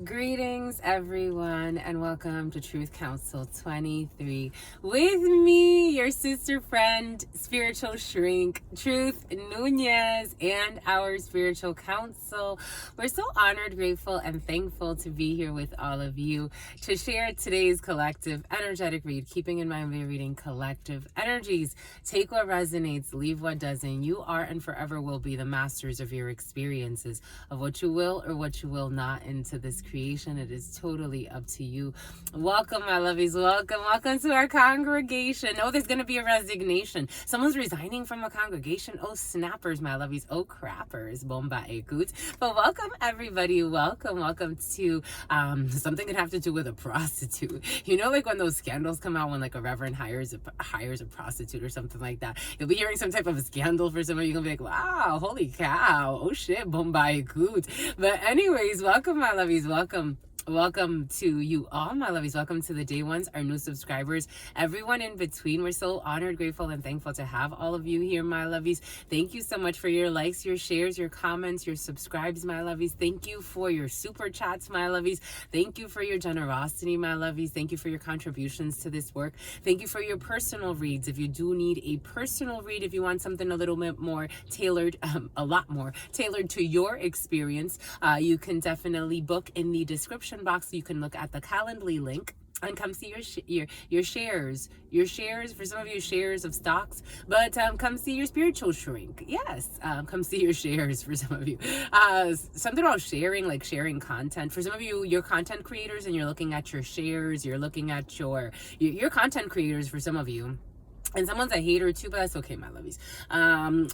Greetings, everyone, and welcome to Truth Council 23. With me, your sister friend, spiritual shrink, Truth Nunez, and our spiritual council. We're so honored, grateful, and thankful to be here with all of you to share today's collective energetic read, keeping in mind we're reading collective energies. Take what resonates, leave what doesn't. You are and forever will be the masters of your experiences, of what you will or what you will not into this creation. It is totally up to you. Welcome, my lovies. Welcome to our congregation. Oh, there's going to be a resignation. Someone's resigning from a congregation. Oh, snappers, my lovies. Oh, crappers. Bomba ekut. But welcome, everybody. Welcome to something that have to do with a prostitute. You know, like when those scandals come out when like a reverend hires a prostitute or something like that. You'll be hearing some type of a scandal for someone. You're going to be like, wow, holy cow. Oh, shit, bomba ekut. But anyways, welcome, my lovies. Welcome to you all, my lovies. Welcome to the day ones, our new subscribers, everyone in between. We're so honored, grateful, and thankful to have all of you here, my lovies. Thank you so much for your likes, your shares, your comments, your subscribes, my lovies. Thank you for your super chats, my lovies. Thank you for your generosity, my lovies. Thank you for your contributions to this work. Thank you for your personal reads. If you do need a personal read, if you want something a little bit more tailored, a lot more tailored to your experience, you can definitely book in the description box. You can look at the Calendly link and come see your shares for some of you, shares of stocks, but come see your spiritual shrink. Yes, come see your shares for some of you. Something about sharing, like sharing content. For some of you, you're content creators and you're looking at your shares, you're looking at your content creators for some of you. And someone's a hater too, but that's okay, my lovies.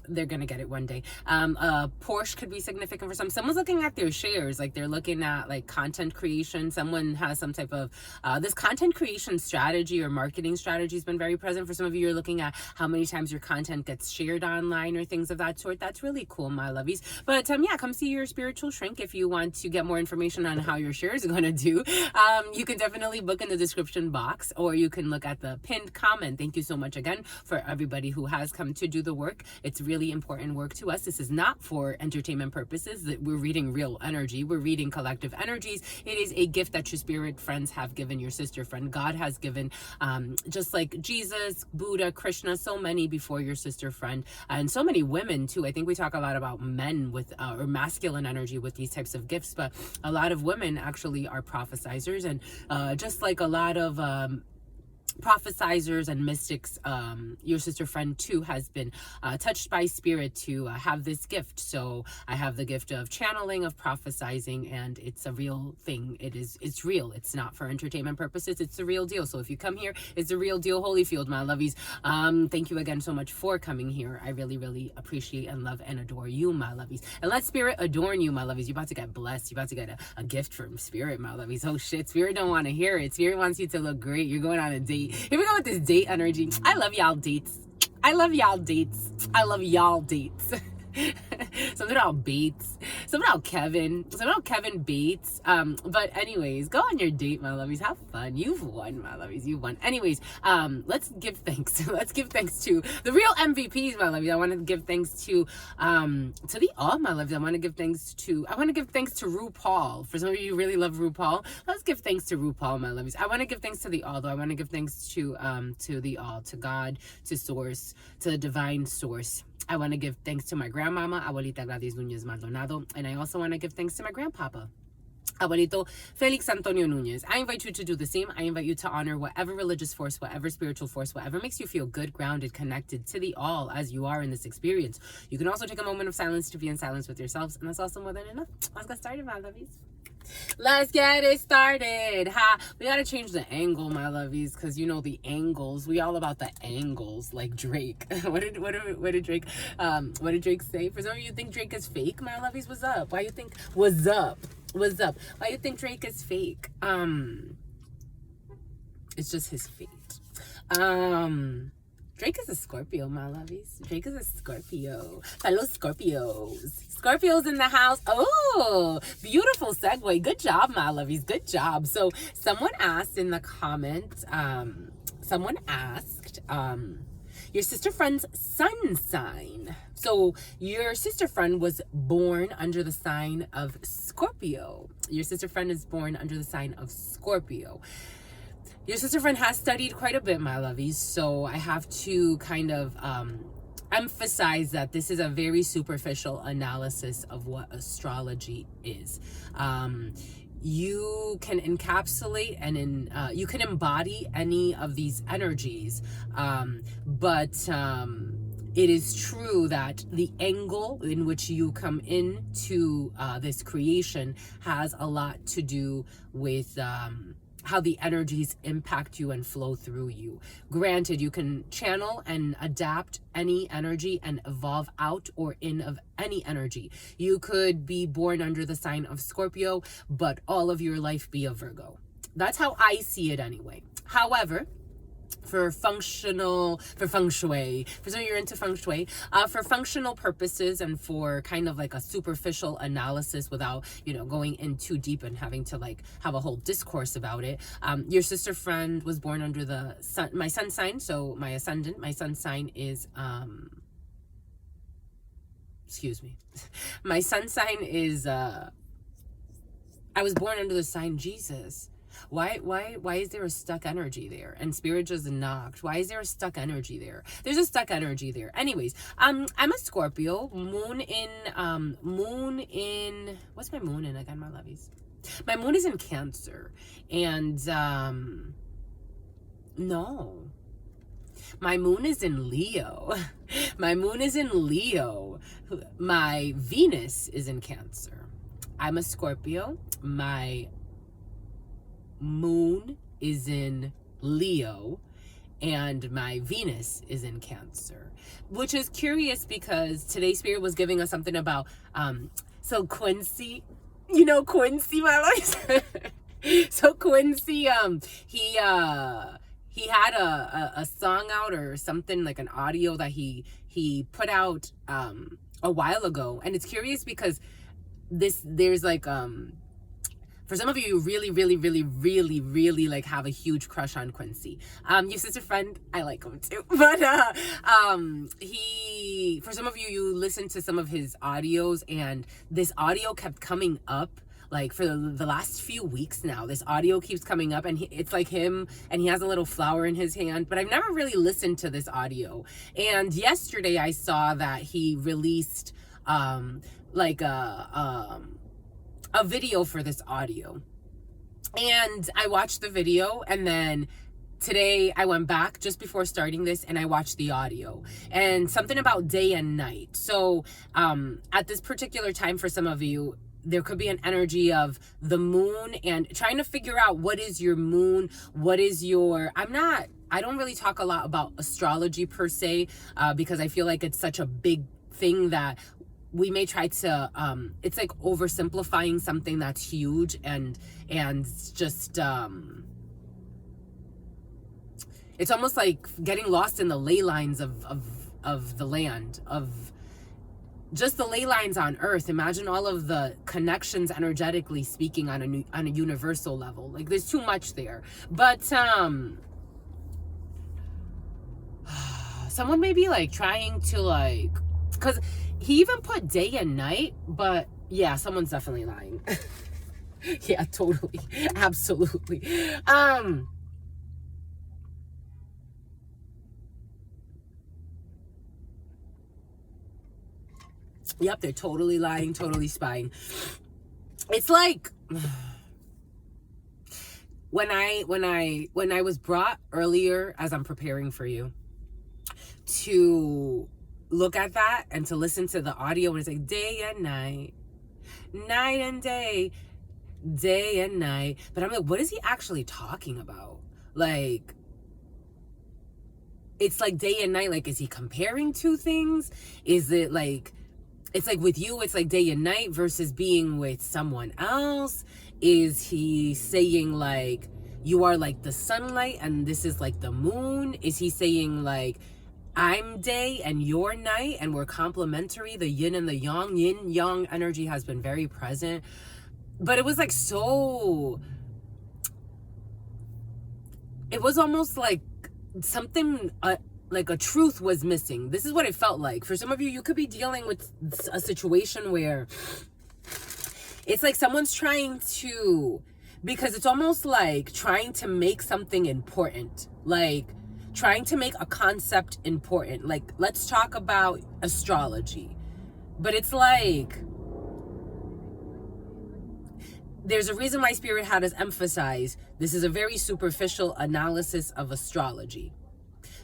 They're gonna get it one day. Porsche could be significant for some. Someone's looking at their shares, like they're looking at like content creation. Someone has some type of this content creation strategy or marketing strategy has been very present. For some of you, you're looking at how many times your content gets shared online or things of that sort. That's really cool, my lovies. But yeah, come see your spiritual shrink if you want to get more information on how your shares are gonna do. You can definitely book in the description box, or you can look at the pinned comment. Thank you so much again for everybody who has come to do the work. It's really important work to us. This is not for entertainment purposes. That we're reading real energy. We're reading collective energies. It is a gift that your spirit friends have given, your sister friend. God has given, just like Jesus, Buddha, Krishna, so many before your sister friend, and so many women too. I think we talk a lot about men with or masculine energy with these types of gifts, but a lot of women actually are prophesizers, and just like a lot of prophesizers and mystics, your sister friend too has been touched by spirit to have this gift. So I have the gift of channeling, of prophesizing, and it's a real thing. It's real. It's not for entertainment purposes. It's the real deal. So if you come here, it's the real deal. Holyfield, my lovies. Thank you again so much for coming here. I really appreciate and love and adore you, my lovies. And let spirit adorn you, my lovies. You're about to get blessed. You're about to get a gift from spirit, my lovies. Oh shit, spirit don't want to hear it. Spirit wants you to look great. You're going on a date. Here we go with this date energy. I love y'all dates. I love y'all dates. Something about Bates, something about Kevin Bates. But anyways, go on your date, my lovies. Have fun. You've won, my lovies. You won. Anyways, let's give thanks. Let's give thanks to the real MVPs, my lovies. I want to give thanks to the all, my lovies. I want to give thanks to RuPaul. For some of you who really love RuPaul, let's give thanks to RuPaul, my lovies. I want to give thanks to the all, though. I want to give thanks to the all, to God, to source, to the divine source. I want to give thanks to my grandmama, Abuelita Gladys Nunez Maldonado, and I also want to give thanks to my grandpapa, Abuelito Felix Antonio Nunez. I invite you to do the same. I invite you to honor whatever religious force, whatever spiritual force, whatever makes you feel good, grounded, connected to the all as you are in this experience. You can also take a moment of silence to be in silence with yourselves, and that's also more than enough. Let's get started, my lovies. Let's get it started. We gotta change the angle, my lovies, because you know the angles. We all about the angles, like Drake. What did Drake say? For some of you think Drake is fake, my lovies. What's up? Why you think what's up? Why you think Drake is fake? It's just his fate. Drake is a Scorpio, my lovies. Drake is a Scorpio. Fellow Scorpios in the house. Oh, beautiful segue. Good job, my lovies. Good job. So someone asked in the comments, your sister friend's sun sign. So your sister friend was born under the sign of Scorpio. Your sister friend is born under the sign of Scorpio. Your sister friend has studied quite a bit, my lovies, so I have to kind of emphasize that this is a very superficial analysis of what astrology is. You can encapsulate and you can embody any of these energies, but it is true that the angle in which you come into this creation has a lot to do with how the energies impact you and flow through you. Granted, you can channel and adapt any energy and evolve out or in of any energy. You could be born under the sign of Scorpio, but all of your life be a Virgo. That's how I see it anyway. However, for feng shui, for some of you are into feng shui, for functional purposes and for kind of like a superficial analysis without, going in too deep and having to like have a whole discourse about it. Your sister friend was born under the sun, my sun sign. So my ascendant, my sun sign is, my sun sign is, I was born under the sign Jesus. Why is there a stuck energy there? And spirit just knocked. Why is there a stuck energy there? There's a stuck energy there. Anyways, I'm a Scorpio. Moon in what's my moon in again, my lovies? My moon is in Cancer. And no. My moon is in Leo. My moon is in Leo. My Venus is in Cancer. I'm a Scorpio. My moon is in Leo and my Venus is in Cancer, which is curious because today's spirit was giving us something about so Quincy, Quincy, my life. So Quincy, he had a song out or something, like an audio that he put out a while ago, and it's curious because there's like for some of you, really like have a huge crush on Quincy. Your sister friend, I like him too. But for some of you, you listen to some of his audios, and this audio kept coming up like for the last few weeks now. This audio keeps coming up, and it's like him, and he has a little flower in his hand. But I've never really listened to this audio. And yesterday, I saw that he released like a video for this audio, and I watched the video, and then today I went back just before starting this and I watched the audio, and something about day and night. So at this particular time, for some of you, there could be an energy of the moon and trying to figure out what is your moon, what is your, I don't really talk a lot about astrology per se, because I feel like it's such a big thing that we may try to, it's like oversimplifying something that's huge and just, it's almost like getting lost in the ley lines of the land, of just the ley lines on earth. Imagine all of the connections energetically speaking on a universal level. Like there's too much there. But, someone may be like trying to like, cause he even put day and night, but yeah, someone's definitely lying. Yeah, totally. Absolutely. Yep, they're totally lying, totally spying. It's like when I was brought earlier, as I'm preparing for you, to look at that and to listen to the audio, and it's like day and night, night and day, day and night. But I'm like, what is he actually talking about? Like, it's like day and night. Like, is he comparing two things? Is it like, it's like with you, it's like day and night versus being with someone else? Is he saying like, you are like the sunlight and this is like the moon? Is he saying like, I'm day and you're night and we're complementary, the yin and the yang? Yin yang energy has been very present, but it was like so, it was almost like something like a truth was missing. This is what it felt like. For some of you, you could be dealing with a situation where it's like someone's trying to, because it's almost like trying to make something important, like trying to make a concept important. Like, let's talk about astrology. But it's like, there's a reason why Spirit had us emphasize this is a very superficial analysis of astrology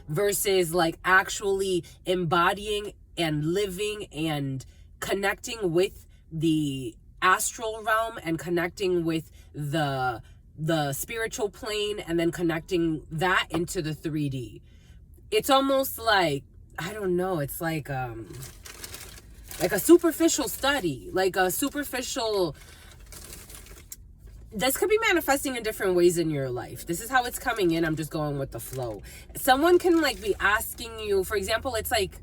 versus like actually embodying and living and connecting with the astral realm and connecting with the spiritual plane and then connecting that into the 3D. It's almost like, I don't know, it's like a superficial study, like a superficial. This could be manifesting in different ways in your life. This is how it's coming in. I'm just going with the flow. Someone can like be asking you, for example, it's like,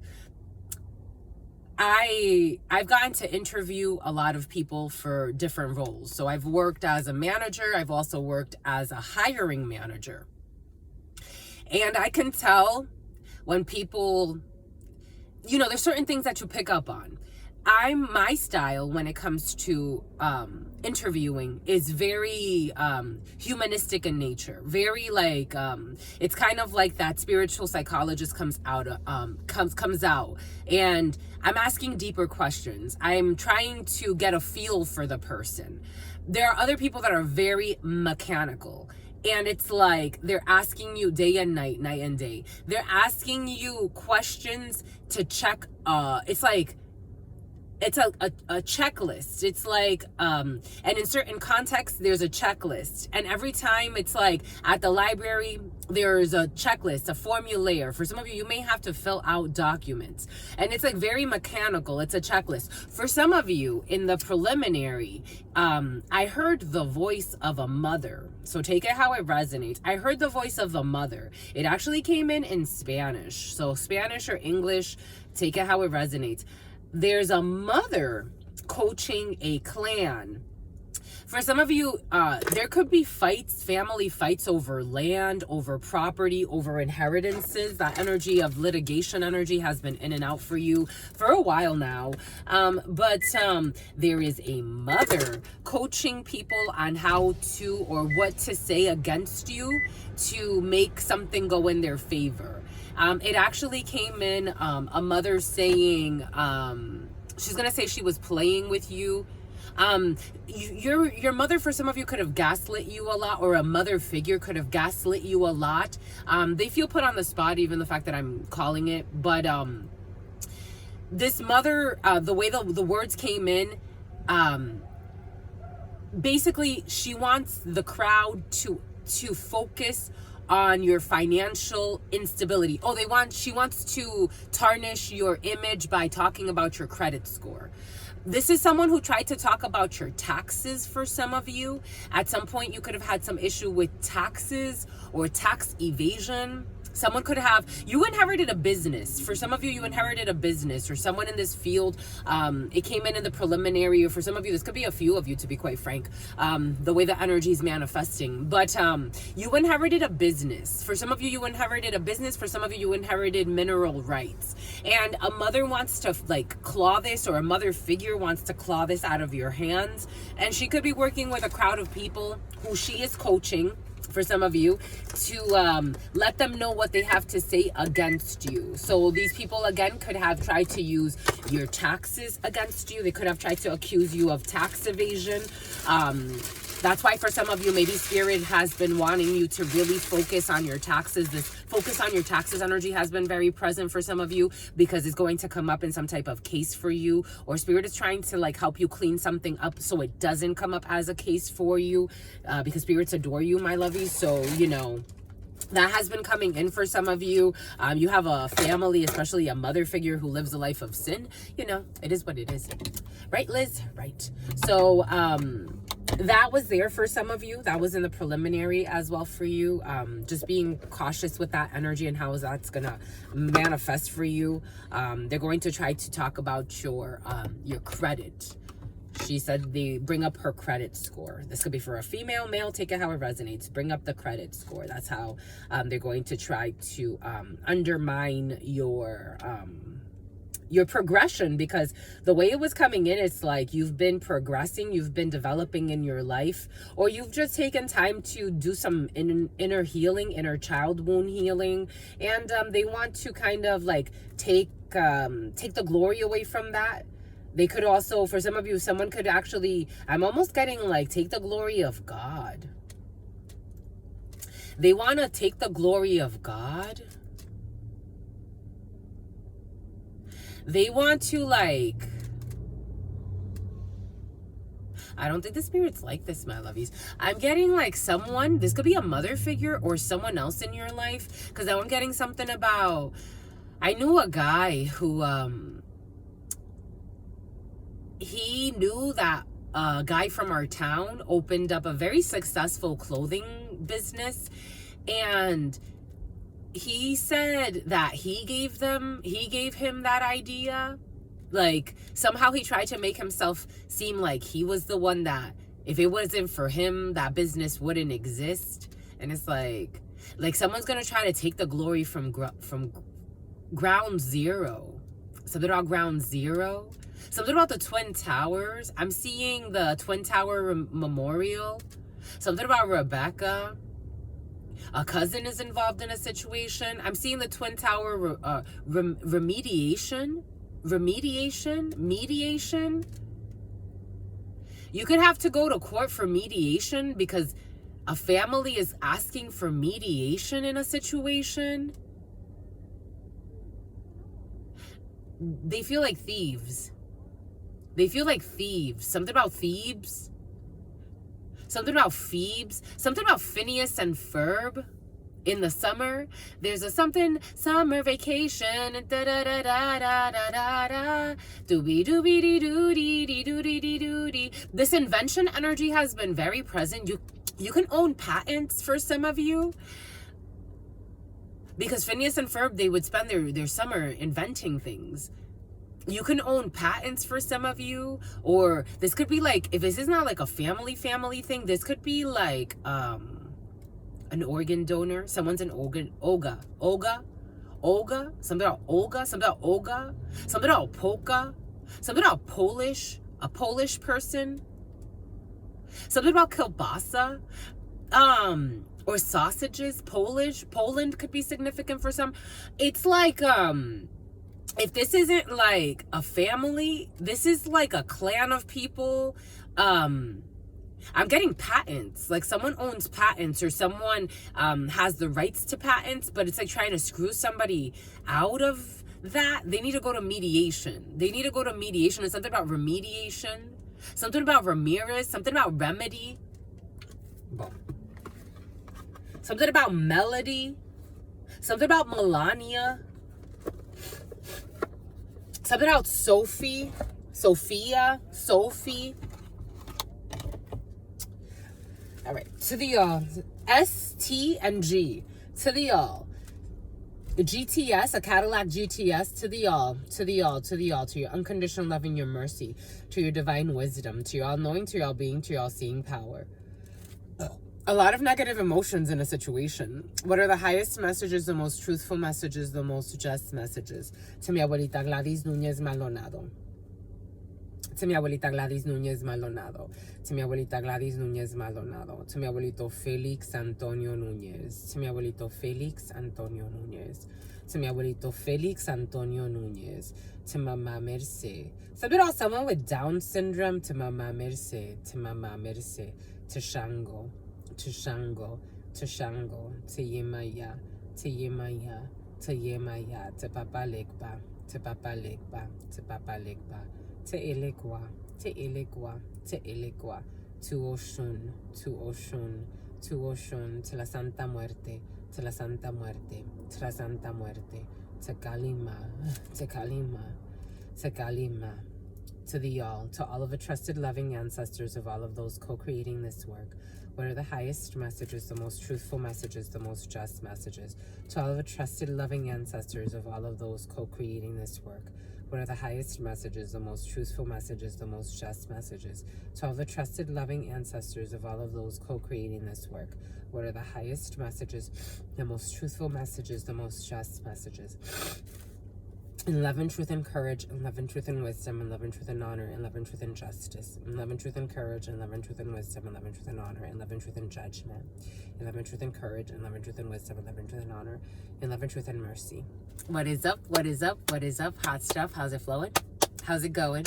I've gotten to interview a lot of people for different roles. So I've worked as a manager. I've also worked as a hiring manager. And I can tell when people, you know, there's certain things that you pick up on. My style when it comes to interviewing is very humanistic in nature. Very like it's kind of like that spiritual psychologist comes out, and I'm asking deeper questions. I'm trying to get a feel for the person. There are other people that are very mechanical. And it's like they're asking you day and night, night and day. They're asking you questions to check. It's like, it's a checklist. It's like, and in certain contexts, there's a checklist. And every time it's like at the library, there's a checklist, a formulaire. For some of you, you may have to fill out documents. And it's like very mechanical. It's a checklist. For some of you, in the preliminary, I heard the voice of a mother. So take it how it resonates. I heard the voice of a mother. It actually came in Spanish. So Spanish or English, take it how it resonates. There's a mother coaching a clan. For some of you, there could be fights, family fights over land, over property, over inheritances. That energy of litigation energy has been in and out for you for a while now. But there is a mother coaching people on how to or what to say against you to make something go in their favor. It actually came in a mother saying, she's going to say she was playing with you. Your mother, for some of you, could have gaslit you a lot, or a mother figure could have gaslit you a lot. They feel put on the spot, even the fact that I'm calling it. But this mother, the way the words came in, basically she wants the crowd to focus on your financial instability. She wants to tarnish your image by talking about your credit score. This is someone who tried to talk about your taxes for some of you. At some point, you could have had some issue with taxes or tax evasion. Someone could have, you inherited a business. For some of you, you inherited a business, or someone in this field, it came in the preliminary, or for some of you, this could be a few of you, to be quite frank, the way the energy is manifesting. But you inherited a business. For some of you, you inherited a business. For some of you, you inherited mineral rights. And a mother wants to like claw this, or a mother figure wants to claw this out of your hands. And she could be working with a crowd of people who she is coaching, for some of you, to let them know what they have to say against you. So these people, again, could have tried to use your taxes against you. They could have tried to accuse you of tax evasion. That's why for some of you, maybe Spirit has been wanting you to really focus on your taxes. This focus on your taxes energy has been very present for some of you, because it's going to come up in some type of case for you, or Spirit is trying to like help you clean something up so it doesn't come up as a case for you, because spirits adore you, my lovies. So, you know, that has been coming in for some of you. You have a family, especially a mother figure, who lives a life of sin. You know, it is what it is. Right, Liz? Right. So, that was there for some of you. That was in the preliminary as well for you. Just being cautious with that energy and how that's gonna manifest for you. They're going to try to talk about your credit. She said they bring up her credit score. This could be for a female, male, take it how it resonates. Bring up the credit score. That's how they're going to try to undermine your progression, because the way it was coming in, it's like you've been progressing, you've been developing in your life, or you've just taken time to do some inner healing, inner child wound healing, and they want to kind of like take the glory away from that. They could also, for some of you, someone could actually, I'm almost getting like, take the glory of God. They want to take the glory of God. They want to like, I don't think the spirit's like this, my lovies. I'm getting like someone, this could be a mother figure or someone else in your life, because I'm getting something about, I knew a guy who, he knew that a guy from our town opened up a very successful clothing business, and he said that he gave him that idea. Like somehow he tried to make himself seem like he was the one that, if it wasn't for him, that business wouldn't exist. And it's like someone's gonna try to take the glory from ground zero. Something about ground zero. Something about the Twin Towers. I'm seeing the Twin Tower Memorial. Something about Rebecca. A cousin is involved in a situation. I'm seeing the Twin Tower mediation. You could have to go to court for mediation because a family is asking for mediation in a situation. They feel like thieves. Something about Thebes. Something about Phoebes. Something about Phineas and Ferb. In the summer, there's a something, summer vacation, da da da da da da da da, doobie doobie dee doody dee doody dee doody. This invention energy has been very present. You can own patents for some of you, because Phineas and Ferb, they would spend their summer inventing things. You can own patents for some of you, or this could be like, if this is not like a family thing, this could be like an organ donor. Someone's an organ, Olga, something about Olga, something about Olga, something about polka, something about Polish, a Polish person, something about kielbasa, or sausages. Poland could be significant for some. It's like, if this isn't like a family, this is like a clan of people. I'm getting patents, like someone owns patents, or someone has the rights to patents, but it's like trying to screw somebody out of that. They need to go to mediation. It's something about remediation, something about Ramirez, something about remedy, something about melody, something about Melania, something about Sophie. All right, to the y'all, S, T, and G, to the y'all, the GTS, a Cadillac GTS, to the y'all, to your unconditional love and your mercy, to your divine wisdom, to your all knowing, to your all being, to your all seeing power. A lot of negative emotions in a situation. What are the highest messages, the most truthful messages, the most just messages? To mi abuelita Gladys Núñez Maldonado. To mi abuelita Gladys Núñez Maldonado. To mi abuelita Gladys Núñez Maldonado. To mi abuelito Felix Antonio Núñez. To mi abuelito Felix Antonio Núñez. To mi abuelito Felix Antonio Núñez. To Mama Merce. Something about someone with Down syndrome. To Mama Merce. To Mama Merce. To Shango. To Shango. To Shango. To Yemaya. To Yemaya. To Yemaya. To Papa Legba. To Papa Legba. To Papa Legba. To Elegua, to Elegua, to Elegua, to Oshun, to Oshun, to Oshun, to la Santa Muerte, to la Santa Muerte, to la Santa Muerte, to Kalima, to Kalima, to Kalima, to the y'all, to all of the trusted loving ancestors of all of those co-creating this work. What are the highest messages, the most truthful messages, the most just messages? To all of the trusted loving ancestors of all of those co-creating this work. What are the highest messages, the most truthful messages, the most just messages? To all the trusted, loving ancestors of all of those co-creating this work, what are the highest messages, the most truthful messages, the most just messages? In love and truth and courage, in love and truth and wisdom, in love and truth and honor, in love and truth and justice, in love and truth and courage, in love and truth and wisdom, in love and truth and honor, in love and truth and judgment, in love and truth and courage, in love and truth and wisdom, in love and truth and honor, in love and truth and mercy. What is up? What is up? What is up? Hot stuff. How's it flowing? How's it going?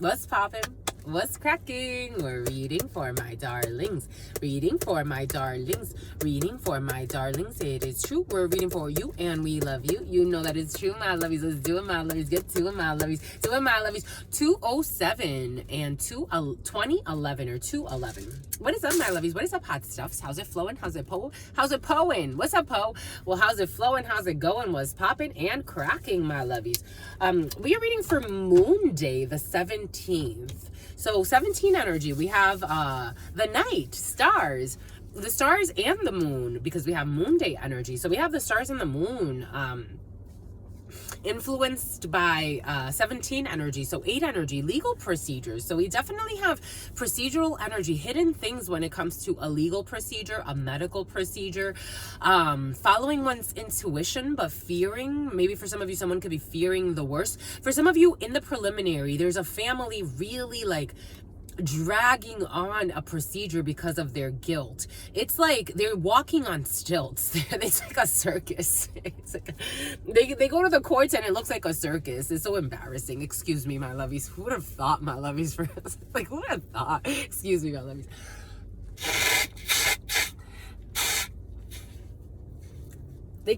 What's popping? What's cracking? We're reading for my darlings. Reading for my darlings. Reading for my darlings. It is true. We're reading for you and we love you. You know that it's true, my lovies. Let's do it, my lovies. Get to it, my lovies. Do it, my lovies. 207 and 2011 or 211. What is up, my lovies? What is up, hot stuffs? How's it flowing? How's it po? How's it poing? What's up, po? Well, how's it flowing? How's it going? What's popping and cracking, my lovies? We are reading for Moon Day, the 17th. So 17 energy, we have the night, stars, the stars and the moon, because we have Moon Day energy. So we have the stars and the moon influenced by 17 energy, so 8 energy, legal procedures. So we definitely have procedural energy, hidden things when it comes to a legal procedure, a medical procedure, following one's intuition, but fearing. Maybe for some of you, someone could be fearing the worst. For some of you in the preliminary, there's a family really like dragging on a procedure because of their guilt. It's like they're walking on stilts. It's like a circus. It's like they go to the courts and it looks like a circus. It's so embarrassing. Excuse me, my lovies. Who would have thought, my lovies? For like, who would have thought? Excuse me, my lovies. They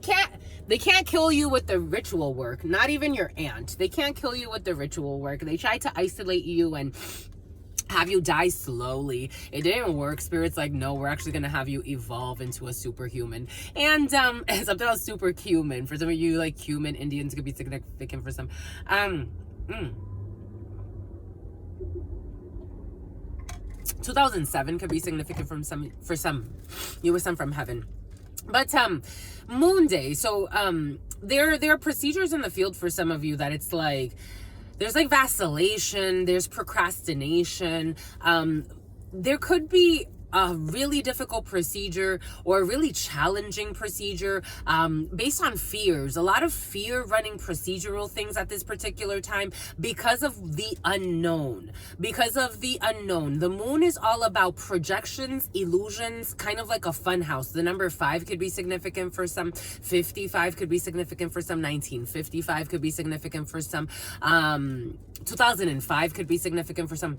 can't kill you with the ritual work. Not even your aunt. They can't kill you with the ritual work. They try to isolate you and have you die slowly. It didn't work. Spirit's like, no, we're actually gonna have you evolve into a superhuman. And something about superhuman. For some of you, like human Indians could be significant for some. 2007 could be significant for some. You were some from heaven. But Moon Day. So there are procedures in the field for some of you that it's like there's like vacillation, there's procrastination. There could be a really difficult procedure or a really challenging procedure based on fears. A lot of fear running procedural things at this particular time because of the unknown. Because of the unknown. The moon is all about projections, illusions, kind of like a fun house. The number 5 could be significant for some. 55 could be significant for some. 1955 could be significant for some. 2005 could be significant for some.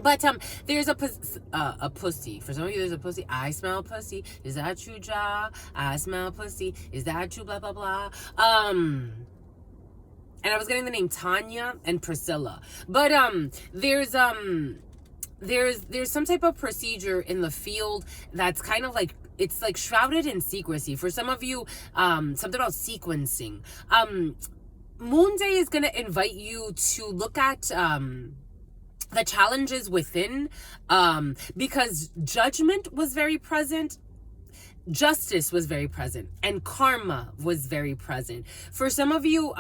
But there's a pussy. For some of you, there's a pussy. I smell pussy. Is that true, Ja? I smell pussy. Is that true? Blah blah blah. And I was getting the name Tanya and Priscilla. But there's some type of procedure in the field that's kind of like, it's like shrouded in secrecy. For some of you, something about sequencing. Moon Day is gonna invite you to look at the challenges within, because judgment was very present, justice was very present, and karma was very present. For some of you,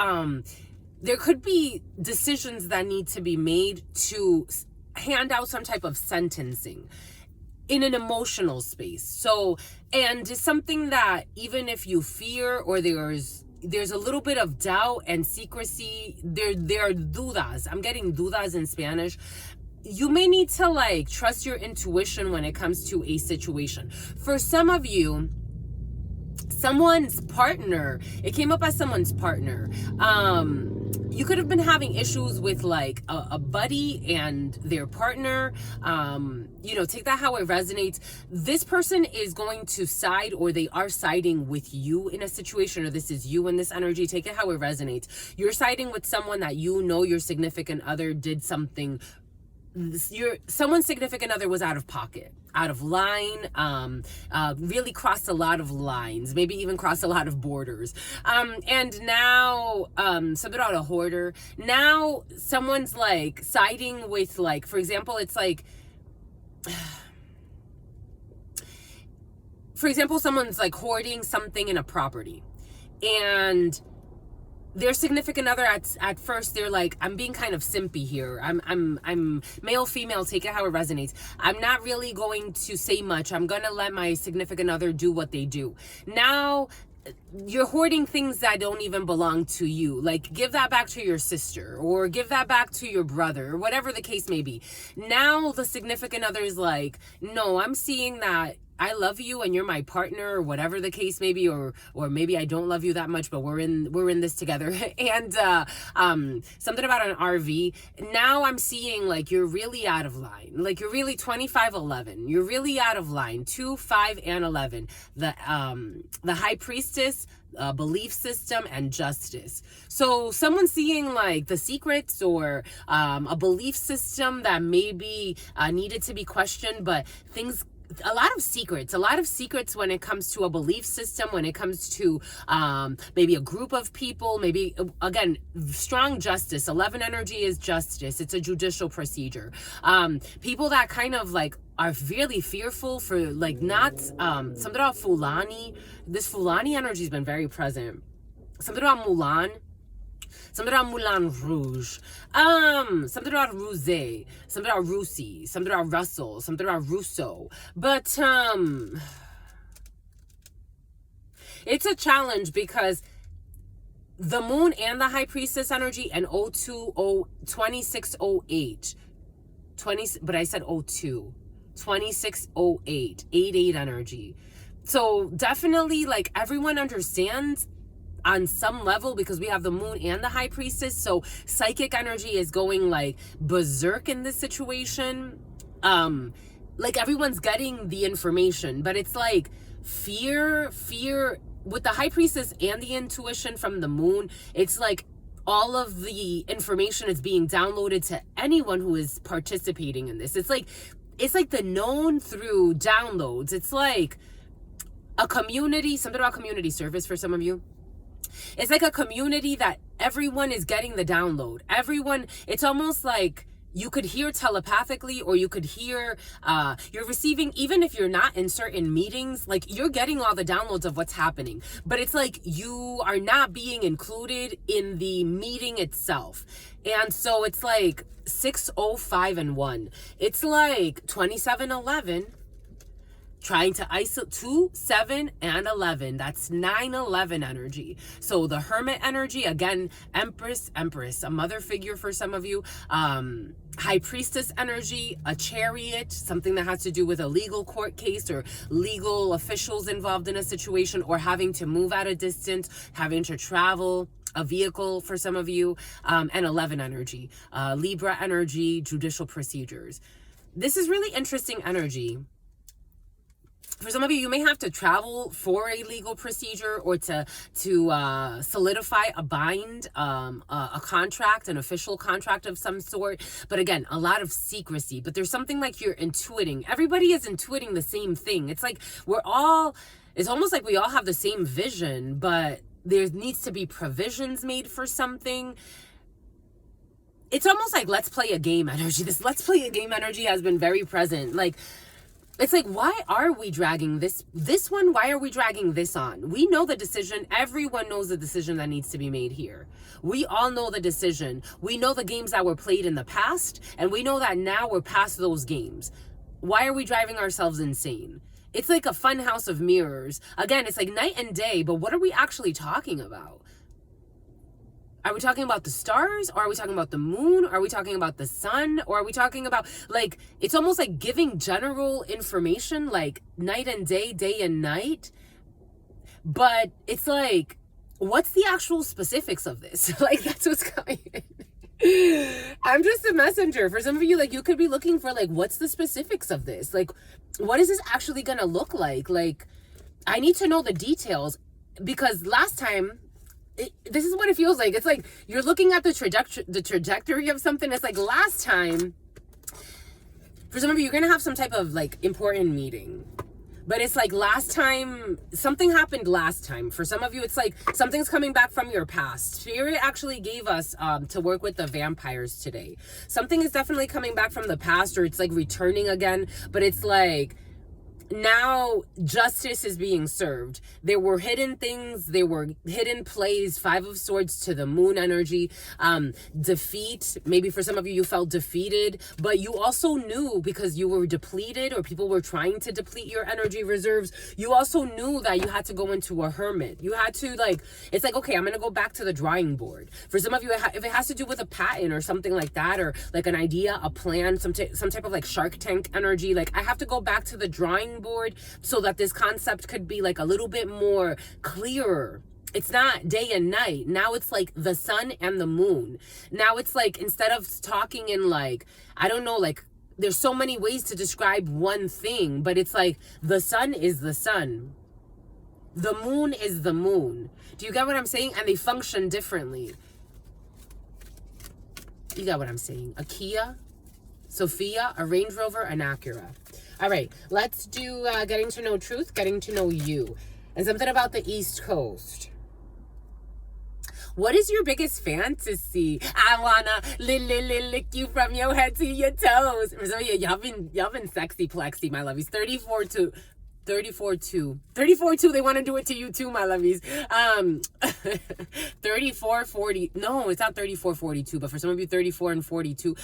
there could be decisions that need to be made to hand out some type of sentencing in an emotional space. So, and it's something that even if you fear or there's a little bit of doubt and secrecy, there are dudas. I'm getting dudas in Spanish. You may need to like trust your intuition when it comes to a situation. For some of you, someone's partner, it came up as someone's partner. You could have been having issues with like a buddy and their partner. Take that how it resonates. This person is going to side, or they are siding with you in a situation, or this is you in this energy. Take it how it resonates. You're siding with someone that you know your significant other did something. Someone's significant other was out of pocket, out of line, really crossed a lot of lines, maybe even crossed a lot of borders. And now, something about a hoarder. Now someone's like siding with, like, for example, it's like, for example, someone's like hoarding something in a property, and their significant other at first, they're like, I'm being kind of simpy here. I'm male, female, take it how it resonates. I'm not really going to say much. I'm gonna let my significant other do what they do. Now you're hoarding things that don't even belong to you. Like, give that back to your sister, or give that back to your brother, or whatever the case may be. Now the significant other is like, no, I'm seeing that I love you and you're my partner, or whatever the case may be, or maybe I don't love you that much, but we're in this together. And something about an RV. Now I'm seeing like you're really out of line. Like, you're really 25-11. You're really out of line. 2, 5, and 11. The High Priestess, belief system, and justice. So someone's seeing like the secrets, or a belief system that maybe needed to be questioned, but a lot of secrets when it comes to a belief system, when it comes to maybe a group of people, maybe, again, strong justice. 11 energy is justice. It's a judicial procedure. People that kind of like are really fearful for like not something about Fulani. This Fulani energy has been very present. Something about Mulan. Something about Moulin Rouge, something about Rosé, something about Rusi, something about Russell, something about Russo. But it's a challenge because the moon and the High Priestess energy, and 2608, but I said 02, 2608, 88 energy. So definitely, like, everyone understands on some level, because we have the moon and the High Priestess. So psychic energy is going like berserk in this situation. Like, everyone's getting the information, but it's like fear with the High Priestess and the intuition from the moon. It's like all of the information is being downloaded to anyone who is participating in this. It's like the known through downloads. It's like a community, something about community service for some of you. It's like a community that everyone is getting the download. Everyone, it's almost like you could hear telepathically, or you could hear, you're receiving, even if you're not in certain meetings, like, you're getting all the downloads of what's happening. But it's like you are not being included in the meeting itself. And so it's like 6, 0, 5, and 1. It's like 27-11. Trying to isolate 2, 7, and 11. That's 9-11 energy. So the Hermit energy, again, Empress, a mother figure for some of you. High Priestess energy, a Chariot, something that has to do with a legal court case, or legal officials involved in a situation, or having to move at a distance, having to travel a vehicle for some of you. And 11 energy, Libra energy, judicial procedures. This is really interesting energy. For some of you, you may have to travel for a legal procedure, or to solidify a bind, a contract, an official contract of some sort. But again, a lot of secrecy. But there's something like you're intuiting. Everybody is intuiting the same thing. It's like it's almost like we all have the same vision, but there needs to be provisions made for something. It's almost like let's play a game energy. This let's play a game energy has been very present. Like, it's like, why are we dragging this one? Why are we dragging this on? We know the decision. Everyone knows the decision that needs to be made here. We all know the decision. We know the games that were played in the past, and we know that now we're past those games. Why are we driving ourselves insane? It's like a fun house of mirrors. Again, it's like night and day, but what are we actually talking about? Are we talking about the stars? Or are we talking about the moon? Are we talking about the sun? Or are we talking about, like, it's almost like giving general information, like night and day, day and night. But it's like, what's the actual specifics of this? Like, that's what's coming in. I'm just a messenger. For some of you, like, you could be looking for, like, what's the specifics of this? Like, what is this actually going to look like? Like, I need to know the details, because last time, this is what it feels like. It's like you're looking at the trajectory of something. It's like last time, for some of you, you're going to have some type of like important meeting. But it's like last time, something happened last time. For some of you, it's like something's coming back from your past. Spirit actually gave us to work with the vampires today. Something is definitely coming back from the past, or it's like returning again. But it's like, now justice is being served. There were hidden things, there were hidden plays, 5 of Swords to the moon energy, defeat. Maybe for some of you felt defeated, but you also knew, because you were depleted or people were trying to deplete your energy reserves, you also knew that you had to go into a hermit. You had to, like, it's like, okay, I'm gonna go back to the drawing board. For some of you, if it has to do with a patent or something like that, or like an idea, a plan, some type of like Shark Tank energy, like I have to go back to the drawing board so that this concept could be like a little bit more clearer. It's not day and night. Now it's like the sun and the moon. Now it's like, instead of talking in like, I don't know, like there's so many ways to describe one thing, but it's like the sun is the sun. The moon is the moon. Do you get what I'm saying? And they function differently. You got what I'm saying? A Kia, Sophia, a Range Rover, an Acura. All right, let's do getting to know truth, getting to know you. And something about the East Coast. What is your biggest fantasy? I wanna lick you from your head to your toes. For some of you, y'all been sexy plexy, my lovies. 34-2, they want to do it to you too, my lovies. 34-40, no, it's not 34-42, but for some of you, 34 and 42,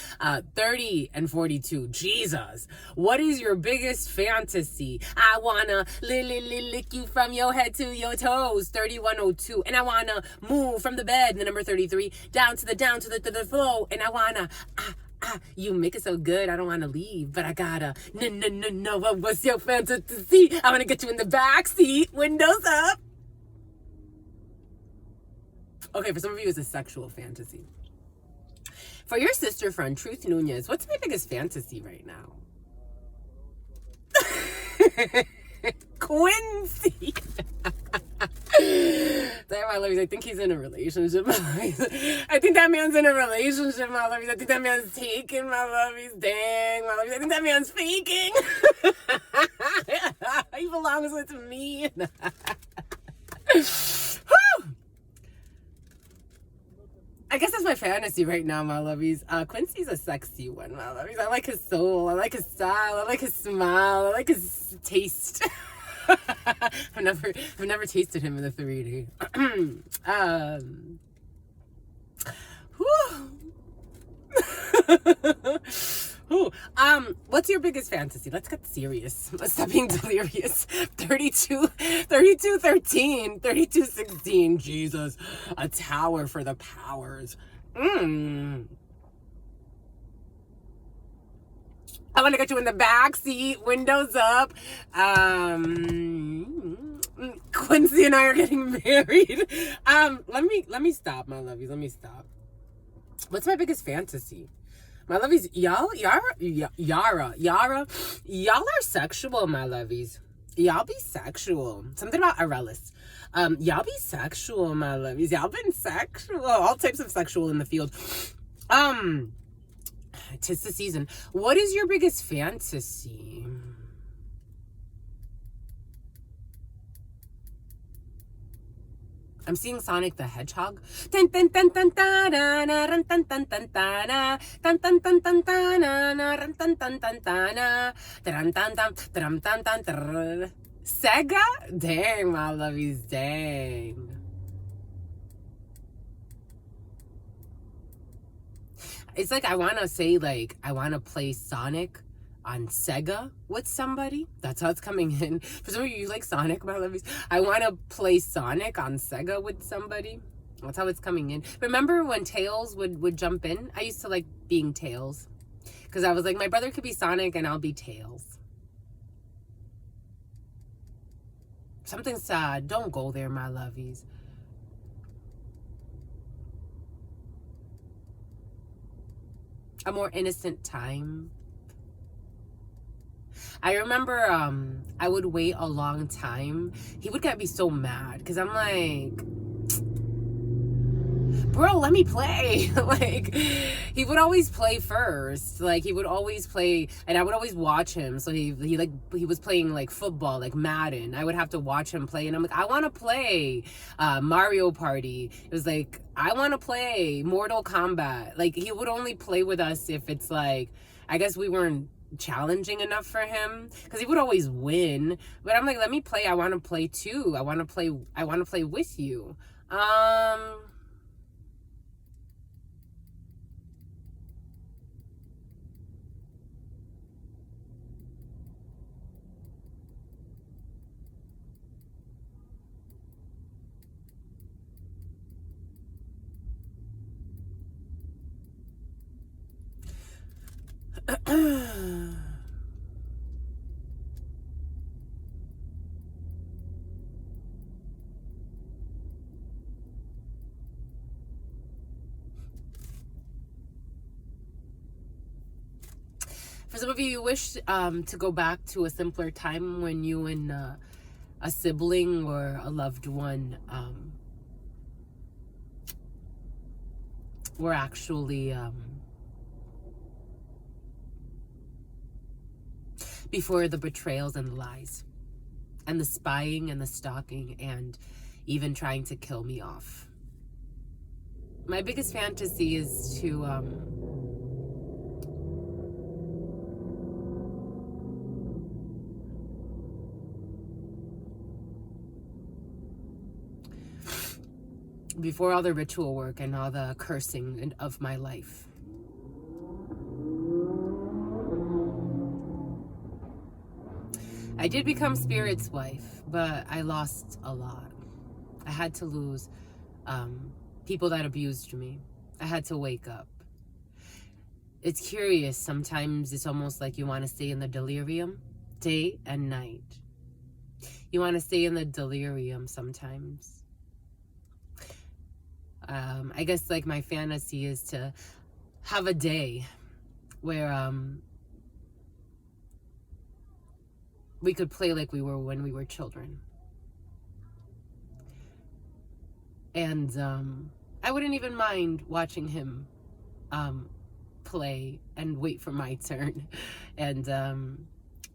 30 and 42, Jesus. What is your biggest fantasy? I wanna lick you from your head to your toes, 3102, and I wanna move from the bed, the number 33, down to the floor, and I wanna, you make it so good, I don't want to leave, but I gotta, no, what's your fantasy? I want to get you in the back seat, windows up. Okay, for some of you, it's a sexual fantasy. For your sister friend, Truth Nunez, what's my biggest fantasy right now? Quincy. Damn, my lovies, I think he's in a relationship. I think that man's in a relationship, my lovies. I think that man's taken, my lovies. Dang, my lovies. I think that man's faking. He belongs with me. I guess that's my fantasy right now, my lovies. Quincy's a sexy one, my lovies. I like his soul. I like his style. I like his smile. I like his taste. I've never tasted him in the 3D. What's your biggest fantasy? Let's get serious. Let's stop being delirious. 32, 13, 32, 16. Jesus. A tower for the powers. I want to get you in the back seat, windows up. Quincy and I are getting married. Let me stop, my lovies. Let me stop. What's my biggest fantasy? My lovies, y'all are sexual, my lovies. Y'all be sexual. Something about Arelis. Y'all be sexual, my lovies. Y'all been sexual. All types of sexual in the field. 'Tis the season. What is your biggest fantasy? I'm seeing Sonic the Hedgehog. Sega? Dang, my lovies, dang. It's like I want to say, like, I want to play Sonic on Sega with somebody. That's how it's coming in. For some of you like Sonic, my lovies. I want to play Sonic on Sega with somebody. That's how it's coming in. Remember when Tails would jump in? I used to like being Tails. Because I was like, my brother could be Sonic and I'll be Tails. Something sad. Don't go there, my lovies. A more innocent time. I remember I would wait a long time. He would get me so mad because I'm like, bro, let me play. Like, he would always play first. Like, he would always play, and I would always watch him. So he was playing like football, like Madden. I would have to watch him play, and I'm like, I want to play Mario Party. It was like, I want to play Mortal Kombat. Like, he would only play with us if it's like, I guess we weren't challenging enough for him, because he would always win. But I'm like, let me play. I want to play too. I want to play with you. For some of you, you wish to go back to a simpler time when you and a sibling or a loved one were actually before the betrayals and the lies and the spying and the stalking and even trying to kill me off. My biggest fantasy is to before all the ritual work and all the cursing of my life, I did become Spirit's wife, but I lost a lot. I had to lose people that abused me. I had to wake up. It's curious. Sometimes it's almost like you want to stay in the delirium day and night. You want to stay in the delirium sometimes. I guess like my fantasy is to have a day where we could play like we were when we were children. And I wouldn't even mind watching him play and wait for my turn. And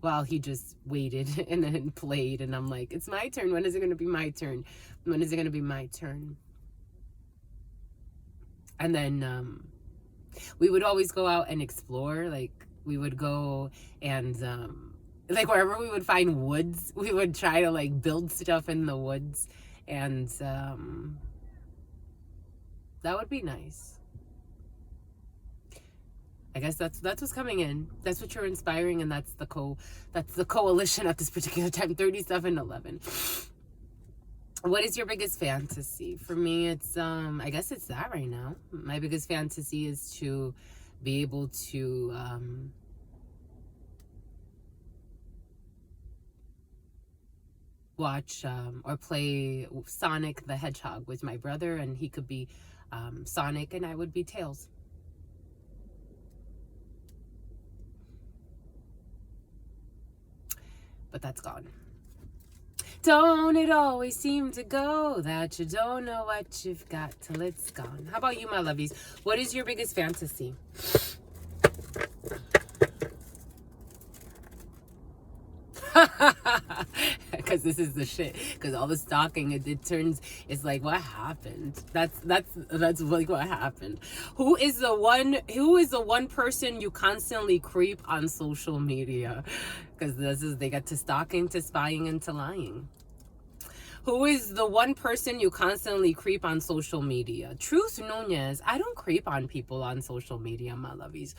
while he just waited and then played, and I'm like, it's my turn. When is it going to be my turn? When is it going to be my turn? And then we would always go out and explore. Like, we would go and like wherever we would find woods, we would try to like build stuff in the woods. And that would be nice. I guess that's what's coming in. That's what you're inspiring, and that's the coalition at this particular time. 3711. What is your biggest fantasy? For me, it's I guess it's that right now. My biggest fantasy is to be able to watch or play Sonic the Hedgehog with my brother, and he could be Sonic and I would be Tails. But that's gone. Don't it always seem to go that you don't know what you've got till it's gone? How about you, my lovies? What is your biggest fantasy? Because this is the shit. Because all the stalking, it turns, it's like, what happened? That's like what happened. Who is the one person you constantly creep on social media? Because they get to stalking, to spying, and to lying. Who is the one person you constantly creep on social media? Truth Nunez. I don't creep on people on social media, my lovies.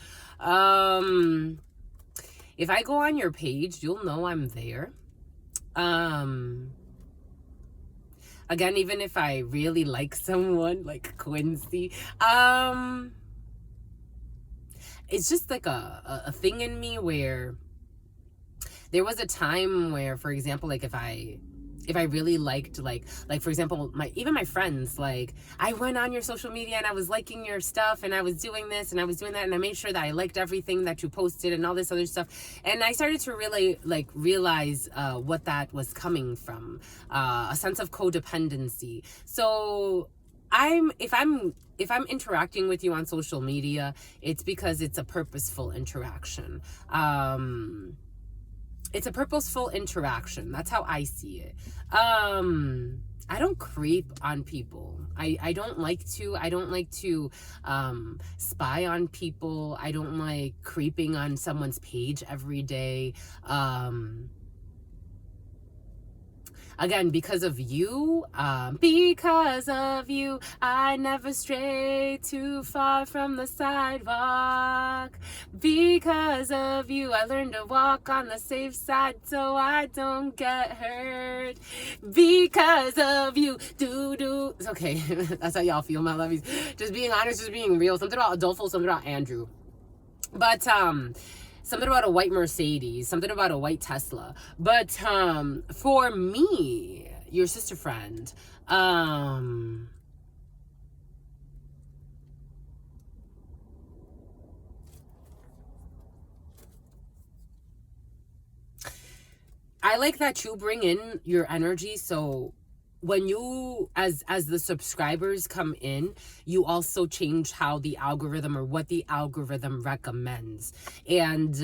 If I go on your page, you'll know I'm there. Again, even if I really like someone, like Quincy, it's just like a thing in me where there was a time where, for example, like if I really liked, like for example, my friends, like I went on your social media and I was liking your stuff and I was doing this and I was doing that and I made sure that I liked everything that you posted and all this other stuff. And I started to really realize what that was coming from, a sense of codependency. So if I'm interacting with you on social media, it's because it's a purposeful interaction. it's a purposeful interaction. That's how I see it. I don't creep on people. I don't like to. I don't like to spy on people. I don't like creeping on someone's page every day. Again, because of you, I never stray too far from the sidewalk. Because of you, I learned to walk on the safe side so I don't get hurt. Because of you, It's okay. That's how y'all feel, my lovies. Just being honest, just being real. Something about Adolfo, something about Andrew. But something about a white Mercedes, something about a white Tesla. But for me, your sister friend, I like that you bring in your energy. So when you, as the subscribers come in, you also change how the algorithm, or what the algorithm recommends. And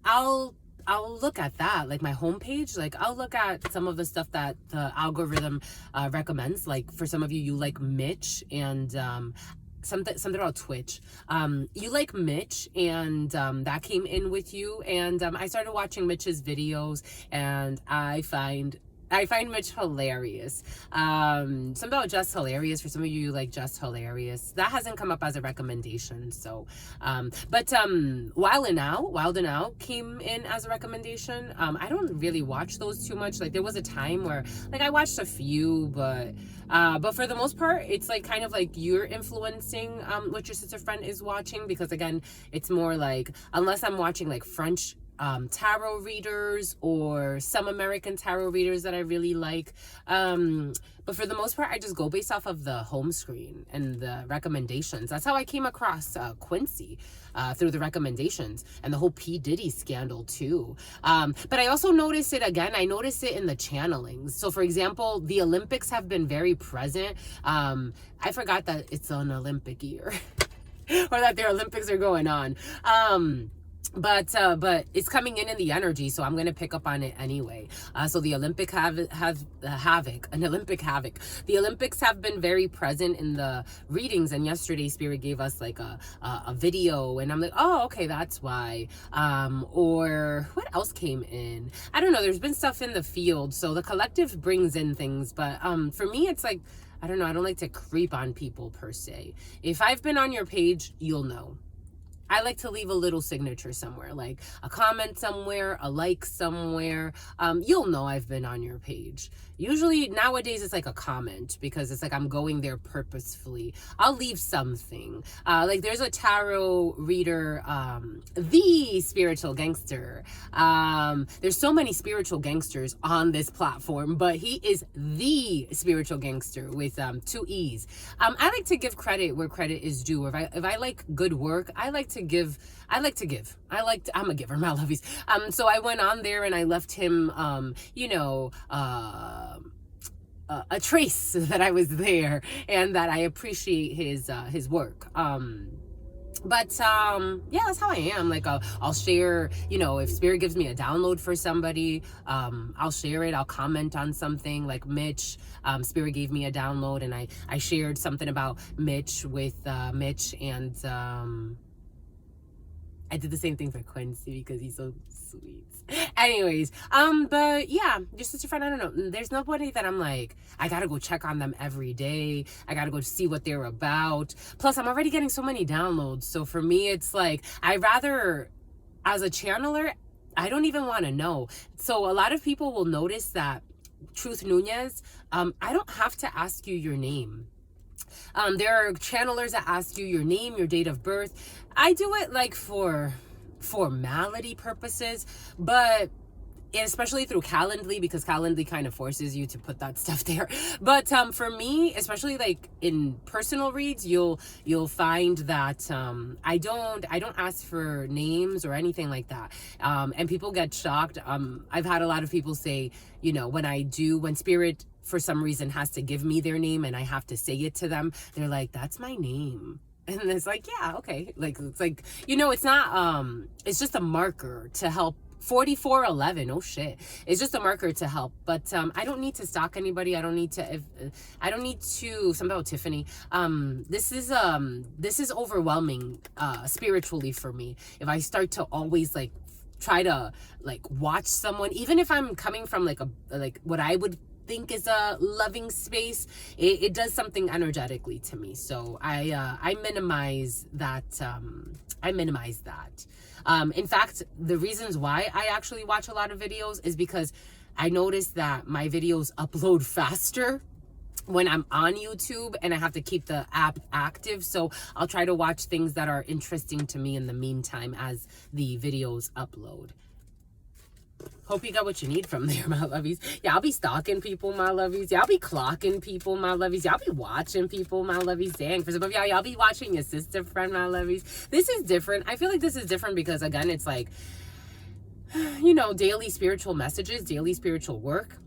I'll look at that, like my homepage. Like I'll look at some of the stuff that the algorithm recommends. Like for some of you, you like Mitch, and something about Twitch. You like Mitch, and that came in with you. And I started watching Mitch's videos, and I find Mitch hilarious. Something about Just Hilarious. For some of you like Just Hilarious. That hasn't come up as a recommendation. So, but Wild and Out came in as a recommendation. I don't really watch those too much. Like there was a time where like I watched a few, but for the most part, it's like kind of like you're influencing what your sister friend is watching, because again, it's more like, unless I'm watching like French tarot readers or some American tarot readers that I really like. But for the most part, I just go based off of the home screen and the recommendations. That's how I came across Quincy, through the recommendations, and the whole P. Diddy scandal too. But I also notice it again. I notice it in the channelings. So for example, the Olympics have been very present. I forgot that it's an Olympic year or that the Olympics are going on. But it's coming in the energy, so I'm gonna pick up on it anyway. So the Olympic havoc. The Olympics have been very present in the readings, and yesterday Spirit gave us like a video, and I'm like, oh, okay, that's why. Or what else came in? I don't know. There's been stuff in the field, so the collective brings in things, but for me, it's like, I don't know. I don't like to creep on people per se. If I've been on your page, you'll know. I like to leave a little signature somewhere, like a comment somewhere, a like somewhere. You'll know I've been on your page. Usually nowadays it's like a comment, because it's like I'm going there purposefully. I'll leave something. Like there's a tarot reader, the spiritual gangster. There's so many spiritual gangsters on this platform, but he is the spiritual gangster with 2 E's. I like to give credit where credit is due. If I like good work, I like to give. I'm a giver, my lovies. So I went on there and I left him, a trace that I was there and that I appreciate his work. But yeah, that's how I am. Like I'll share, if Spirit gives me a download for somebody, I'll share it. I'll comment on something like Mitch. Spirit gave me a download, and I shared something about Mitch with Mitch, and I did the same thing for Quincy because he's so sweet. Anyways, but yeah, your sister friend, I don't know. There's nobody that I'm like, I gotta go check on them every day. I gotta go see what they're about. Plus, I'm already getting so many downloads. So for me, it's like, I rather, as a channeler, I don't even want to know. So a lot of people will notice that Truth Nunez, I don't have to ask you your name. There are channelers that ask you your name, your date of birth. I do it like for formality purposes, but especially through Calendly, because Calendly kind of forces you to put that stuff there. But for me, especially like in personal reads, you'll find that I don't ask for names or anything like that. And people get shocked. I've had a lot of people say, when Spirit for some reason has to give me their name and I have to say it to them, they're like, that's my name. And it's like, yeah, okay. Like, it's like, it's not, it's just a marker to help 4411. Oh shit. It's just a marker to help. But I don't need to stalk anybody. I don't need to something about Tiffany. This is overwhelming spiritually for me. If I start to always like try to like watch someone, even if I'm coming from like what I would think is a loving space, it does something energetically to me. So I minimize that. In fact, the reasons why I actually watch a lot of videos is because I noticed that my videos upload faster when I'm on YouTube, and I have to keep the app active. So I'll try to watch things that are interesting to me in the meantime as the videos upload. Hope you got what you need from there, my lovies. Y'all be stalking people, my lovies. Y'all be clocking people, my lovies. Y'all be watching people, my lovies. Dang, for some of y'all be watching your sister friend, my lovies. This is different. I feel like this is different because, again, it's like, you know, daily spiritual messages, daily spiritual work.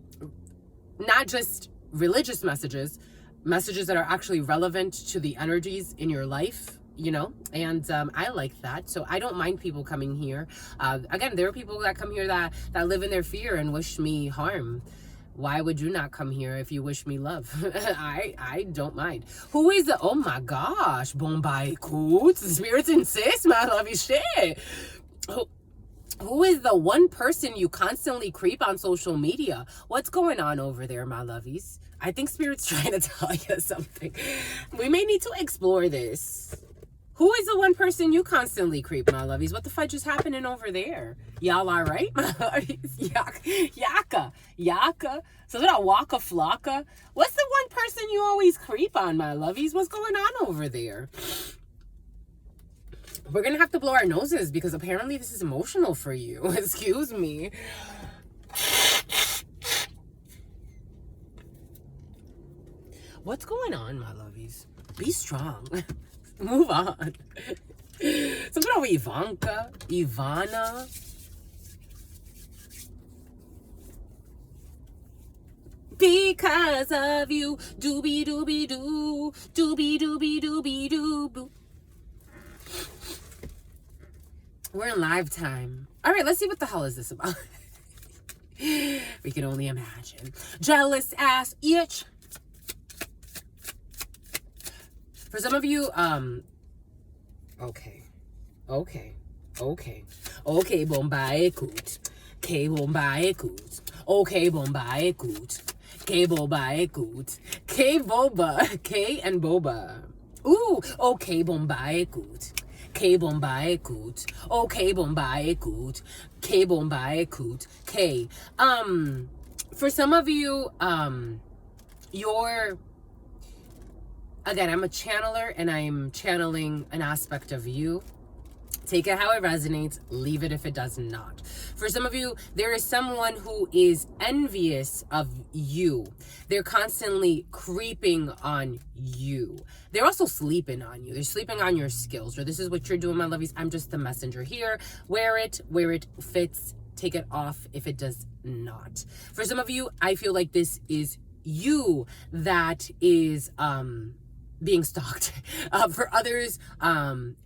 Not just religious messages that are actually relevant to the energies in your life, you know, and I like that. So I don't mind people coming here. Again, there are people that come here that live in their fear and wish me harm. Why would you not come here if you wish me love? I don't mind. Who is the, oh my gosh, Bombay Coots, spirits insist, my lovey shit. Who is the one person you constantly creep on social media? What's going on over there, my lovies? I think Spirit's trying to tell you something. We may need to explore this. Who is the one person you constantly creep, my lovies? What the fudge is happening over there? Y'all all right, my lovies? Yaka. So that Waka Flocka. What's the one person you always creep on, my lovies? What's going on over there? We're going to have to blow our noses because apparently this is emotional for you. Excuse me. What's going on, my lovies? Be strong. Move on. Something over Ivanka, Ivana. Because of you, doobie doobie doo, doobie doobie doobie doo boo. We're in live time. All right, let's see what the hell is this about. We can only imagine. Jealous ass itch. For some of you, okay, Bombay Coot. K Bombay Coot. Okay, Bombay Coot. K Bombay Coot. K Boba. K and Boba. Ooh, okay, Bombay Coot. K Bombay Coot. Okay, Bombay Coot. K Bombay Coot. K. For some of you, you're, again, I'm a channeler and I'm channeling an aspect of you. Take it how it resonates, leave it if it does not. For some of you, there is someone who is envious of you. They're constantly creeping on you. They're also sleeping on you. They're sleeping on your skills. Or this is what you're doing, my lovies. I'm just the messenger here. Wear it where it fits. Take it off if it does not. For some of you, I feel like this is you that is being stalked. For others,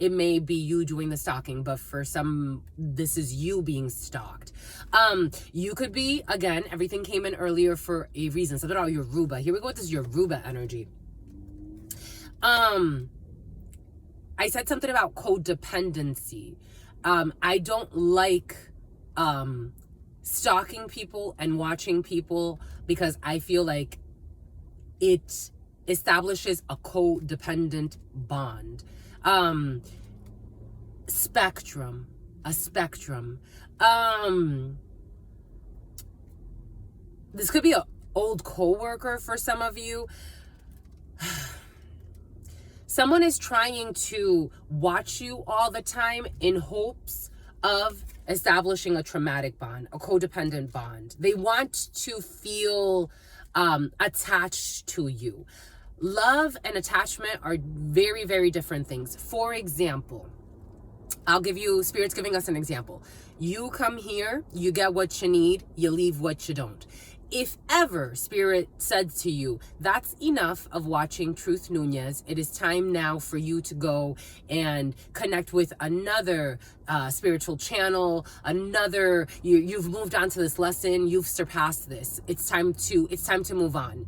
it may be you doing the stalking, but for some, this is you being stalked. You could be, again, everything came in earlier for a reason. So that all Yoruba. Here we go with this Yoruba energy. I said something about codependency. I don't like stalking people and watching people because I feel like it establishes a codependent bond. A spectrum. This could be an old coworker for some of you. Someone is trying to watch you all the time in hopes of establishing a traumatic bond, a codependent bond. They want to feel attached to you. Love and attachment are very, very different things. For example, I'll give you, Spirit's giving us an example. You come here, you get what you need, you leave what you don't. If ever Spirit said to you, that's enough of watching Truth Nunez, it is time now for you to go and connect with another spiritual channel, you've moved on to this lesson, you've surpassed this. It's time to move on.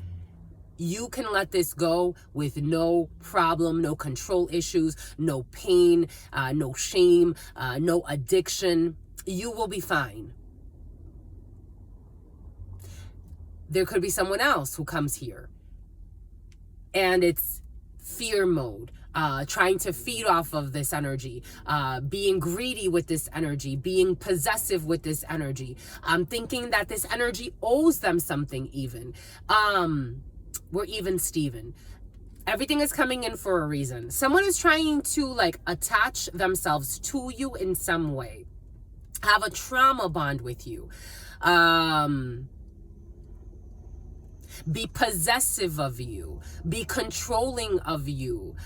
You can let this go with no problem, no control issues, no pain, no shame, no addiction. You will be fine. There could be someone else who comes here and it's fear mode, trying to feed off of this energy, being greedy with this energy, being possessive with this energy, thinking that this energy owes them something even. We're even Steven. Everything is coming in for a reason. Someone is trying to like attach themselves to you in some way, have a trauma bond with you, be possessive of you, be controlling of you.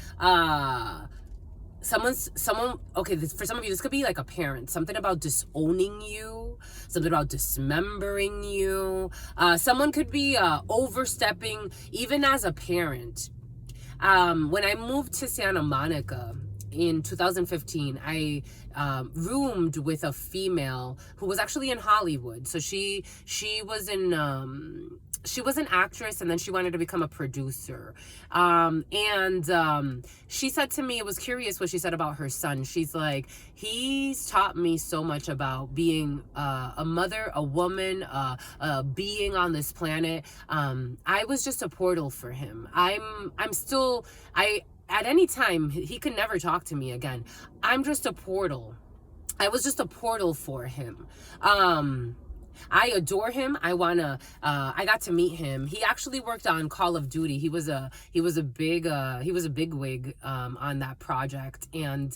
Okay, for some of you, this could be like a parent, something about disowning you, something about dismembering you. Someone could be overstepping, even as a parent. When I moved to Santa Monica in 2015, I roomed with a female who was actually in Hollywood. So she was she was an actress, and then she wanted to become a producer. She said to me, it was curious what she said about her son. She's like, he's taught me so much about being a mother, a woman, being on this planet. I was just a portal for him. At any time, he could never talk to me again. I'm just a portal. I was just a portal for him. I adore him. I got to meet him. He actually worked on Call of Duty. He was a big wig on that project. And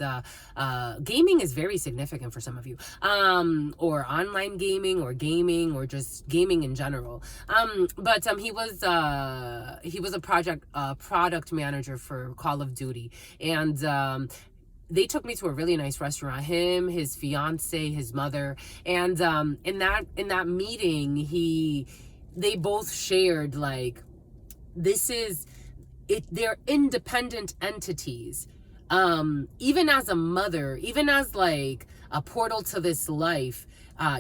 gaming is very significant for some of you, or online gaming, or just gaming in general. But he was a product manager for Call of Duty, and they took me to a really nice restaurant, him, his fiance, his mother. And in that meeting, they both shared, like, they're independent entities. Even as a mother, even as like a portal to this life,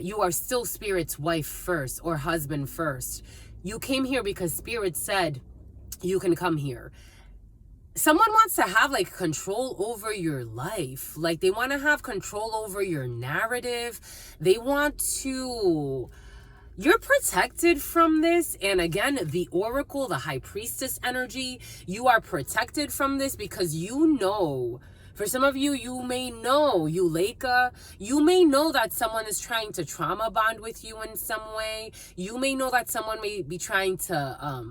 you are still Spirit's wife first, or husband first. You came here because Spirit said you can come here. Someone wants to have like control over your life. Like, they want to have control over your narrative. They want to... You're protected from this. And again, the Oracle, the High Priestess energy, you are protected from this because you know... For some of you, you may know, Euleika, you may know that someone is trying to trauma bond with you in some way. You may know that someone may be trying to...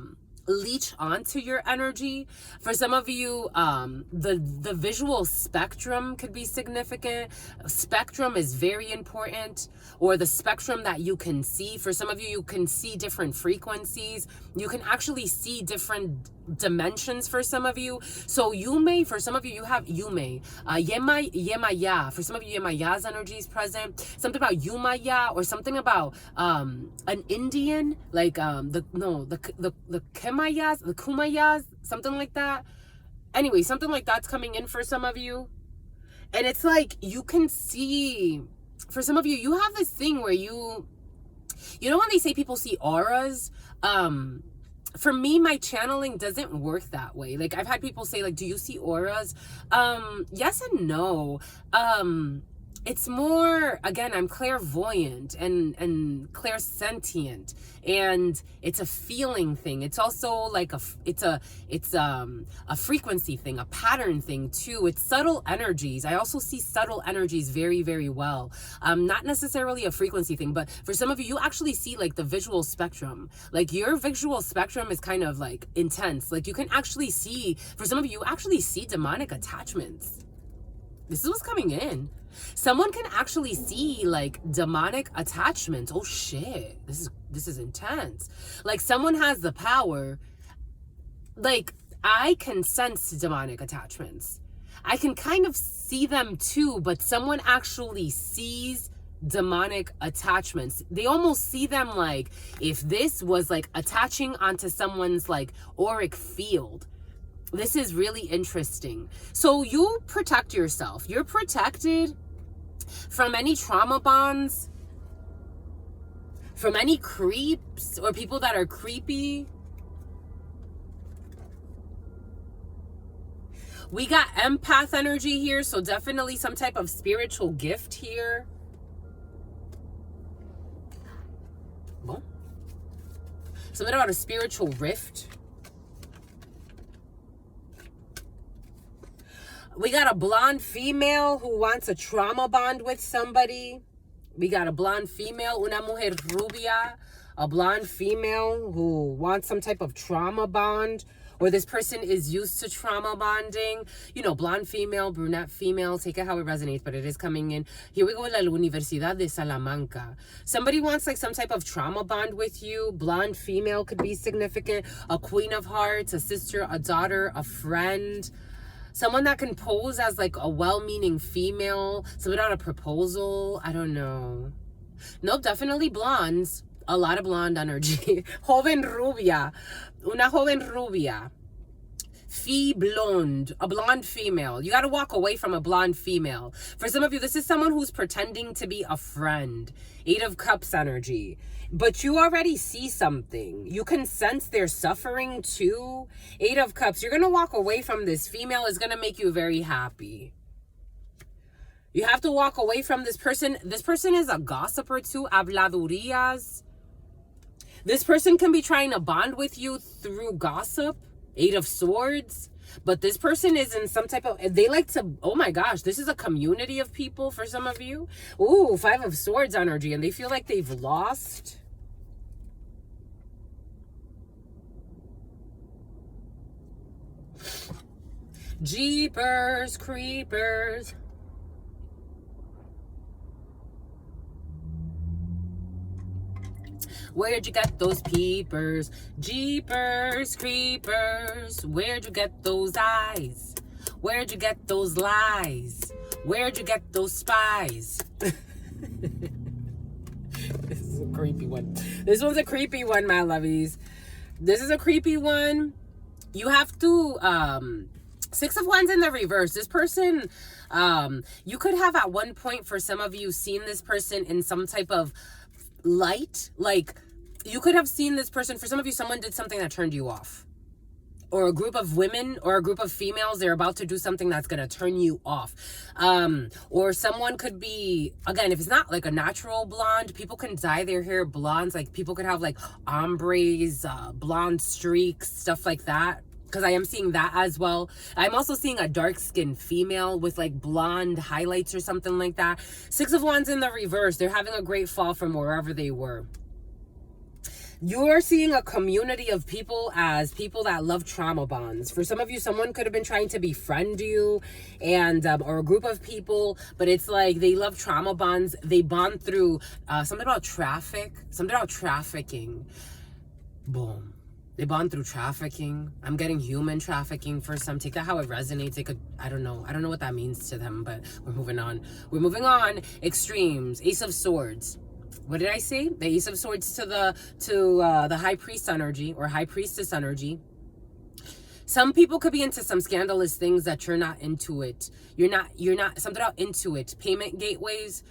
leech onto your energy. For some of you, the visual spectrum could be significant. Spectrum is very important, or the spectrum that you can see. For some of you, you can see different frequencies. You can actually see different dimensions for some of you. So for some of you, you have Yemaya. For some of you, Yemaya's energy is present. Something about Yumaya, or something about an Indian, like the Kemayas, the Kumayas, something like that. Anyway, something like that's coming in for some of you. And it's like, you can see, for some of you, you have this thing where you know when they say people see auras? For me, my channeling doesn't work that way. Like, I've had people say, like, do you see auras? Yes and no. It's more, again, I'm clairvoyant and clairsentient, and it's a feeling thing. It's also like it's a frequency thing, a pattern thing too. It's subtle energies. I also see subtle energies very, very well. Not necessarily a frequency thing, but for some of you, you actually see like the visual spectrum. Like, your visual spectrum is kind of like intense. Like, you can actually see, for some of you, you actually see demonic attachments. This is what's coming in. Someone can actually see like demonic attachments. Oh shit, this is intense. Like, someone has the power. Like, I can sense demonic attachments. I can kind of see them too, but someone actually sees demonic attachments. They almost see them like if this was like attaching onto someone's like auric field. This is really interesting. So you protect yourself. You're protected from any trauma bonds, from any creeps or people that are creepy. We got empath energy here, so definitely some type of spiritual gift here. Well, something about a spiritual rift. We got a blonde female who wants a trauma bond with somebody. We got a blonde female, una mujer rubia, a blonde female who wants some type of trauma bond, or this person is used to trauma bonding. You know, blonde female, brunette female, take it how it resonates, but it is coming in. Here we go, La Universidad de Salamanca. Somebody wants like some type of trauma bond with you. Blonde female could be significant. A queen of hearts, a sister, a daughter, a friend. Someone that can pose as like a well-meaning female. Someone on a proposal. I don't know. Nope, definitely blondes. A lot of blonde energy. Joven rubia. Una joven rubia. Fille blonde. A blonde female. You got to walk away from a blonde female. For some of you, this is someone who's pretending to be a friend. 8 of Cups energy. But you already see something. You can sense their suffering too. 8 of Cups. You're going to walk away from this female. Is going to make you very happy. You have to walk away from this person. This person is a gossiper too. Habladurías. This person can be trying to bond with you through gossip. 8 of Swords. But this person is in some type of, they like to, oh my gosh, this is a community of people for some of you. Ooh, 5 of Swords energy. And they feel like they've lost. Jeepers, creepers. Where'd you get those peepers? Jeepers, creepers. Where'd you get those eyes? Where'd you get those lies? Where'd you get those spies? This is a creepy one. This one's a creepy one, my lovies. This is a creepy one. You have to, 6 of Wands in the reverse. This person, you could have at one point, for some of you, seen this person in some type of light. Like, you could have seen this person, for some of you, someone did something that turned you off. Or a group of women or a group of females, they're about to do something that's going to turn you off. Or someone could be, again, if it's not like a natural blonde, people can dye their hair blondes. Like, people could have like ombres, blonde streaks, stuff like that. Because I am seeing that as well. I'm also seeing a dark-skinned female with like blonde highlights or something like that. 6 of Wands in the reverse. They're having a great fall from wherever they were. You're seeing a community of people as people that love trauma bonds. For some of you, someone could have been trying to befriend you, and or a group of people, but it's like they love trauma bonds. They bond through something about trafficking. Boom. They bond through trafficking. I'm getting human trafficking for some. Take that how it resonates. It could, I don't know what that means to them, but we're moving on. We're moving on. Extremes. Ace of Swords. What did I say? The Ace of Swords to the High Priest energy or High Priestess energy. Some people could be into some scandalous things that you're not into it. You're not something about into it. Payment gateways.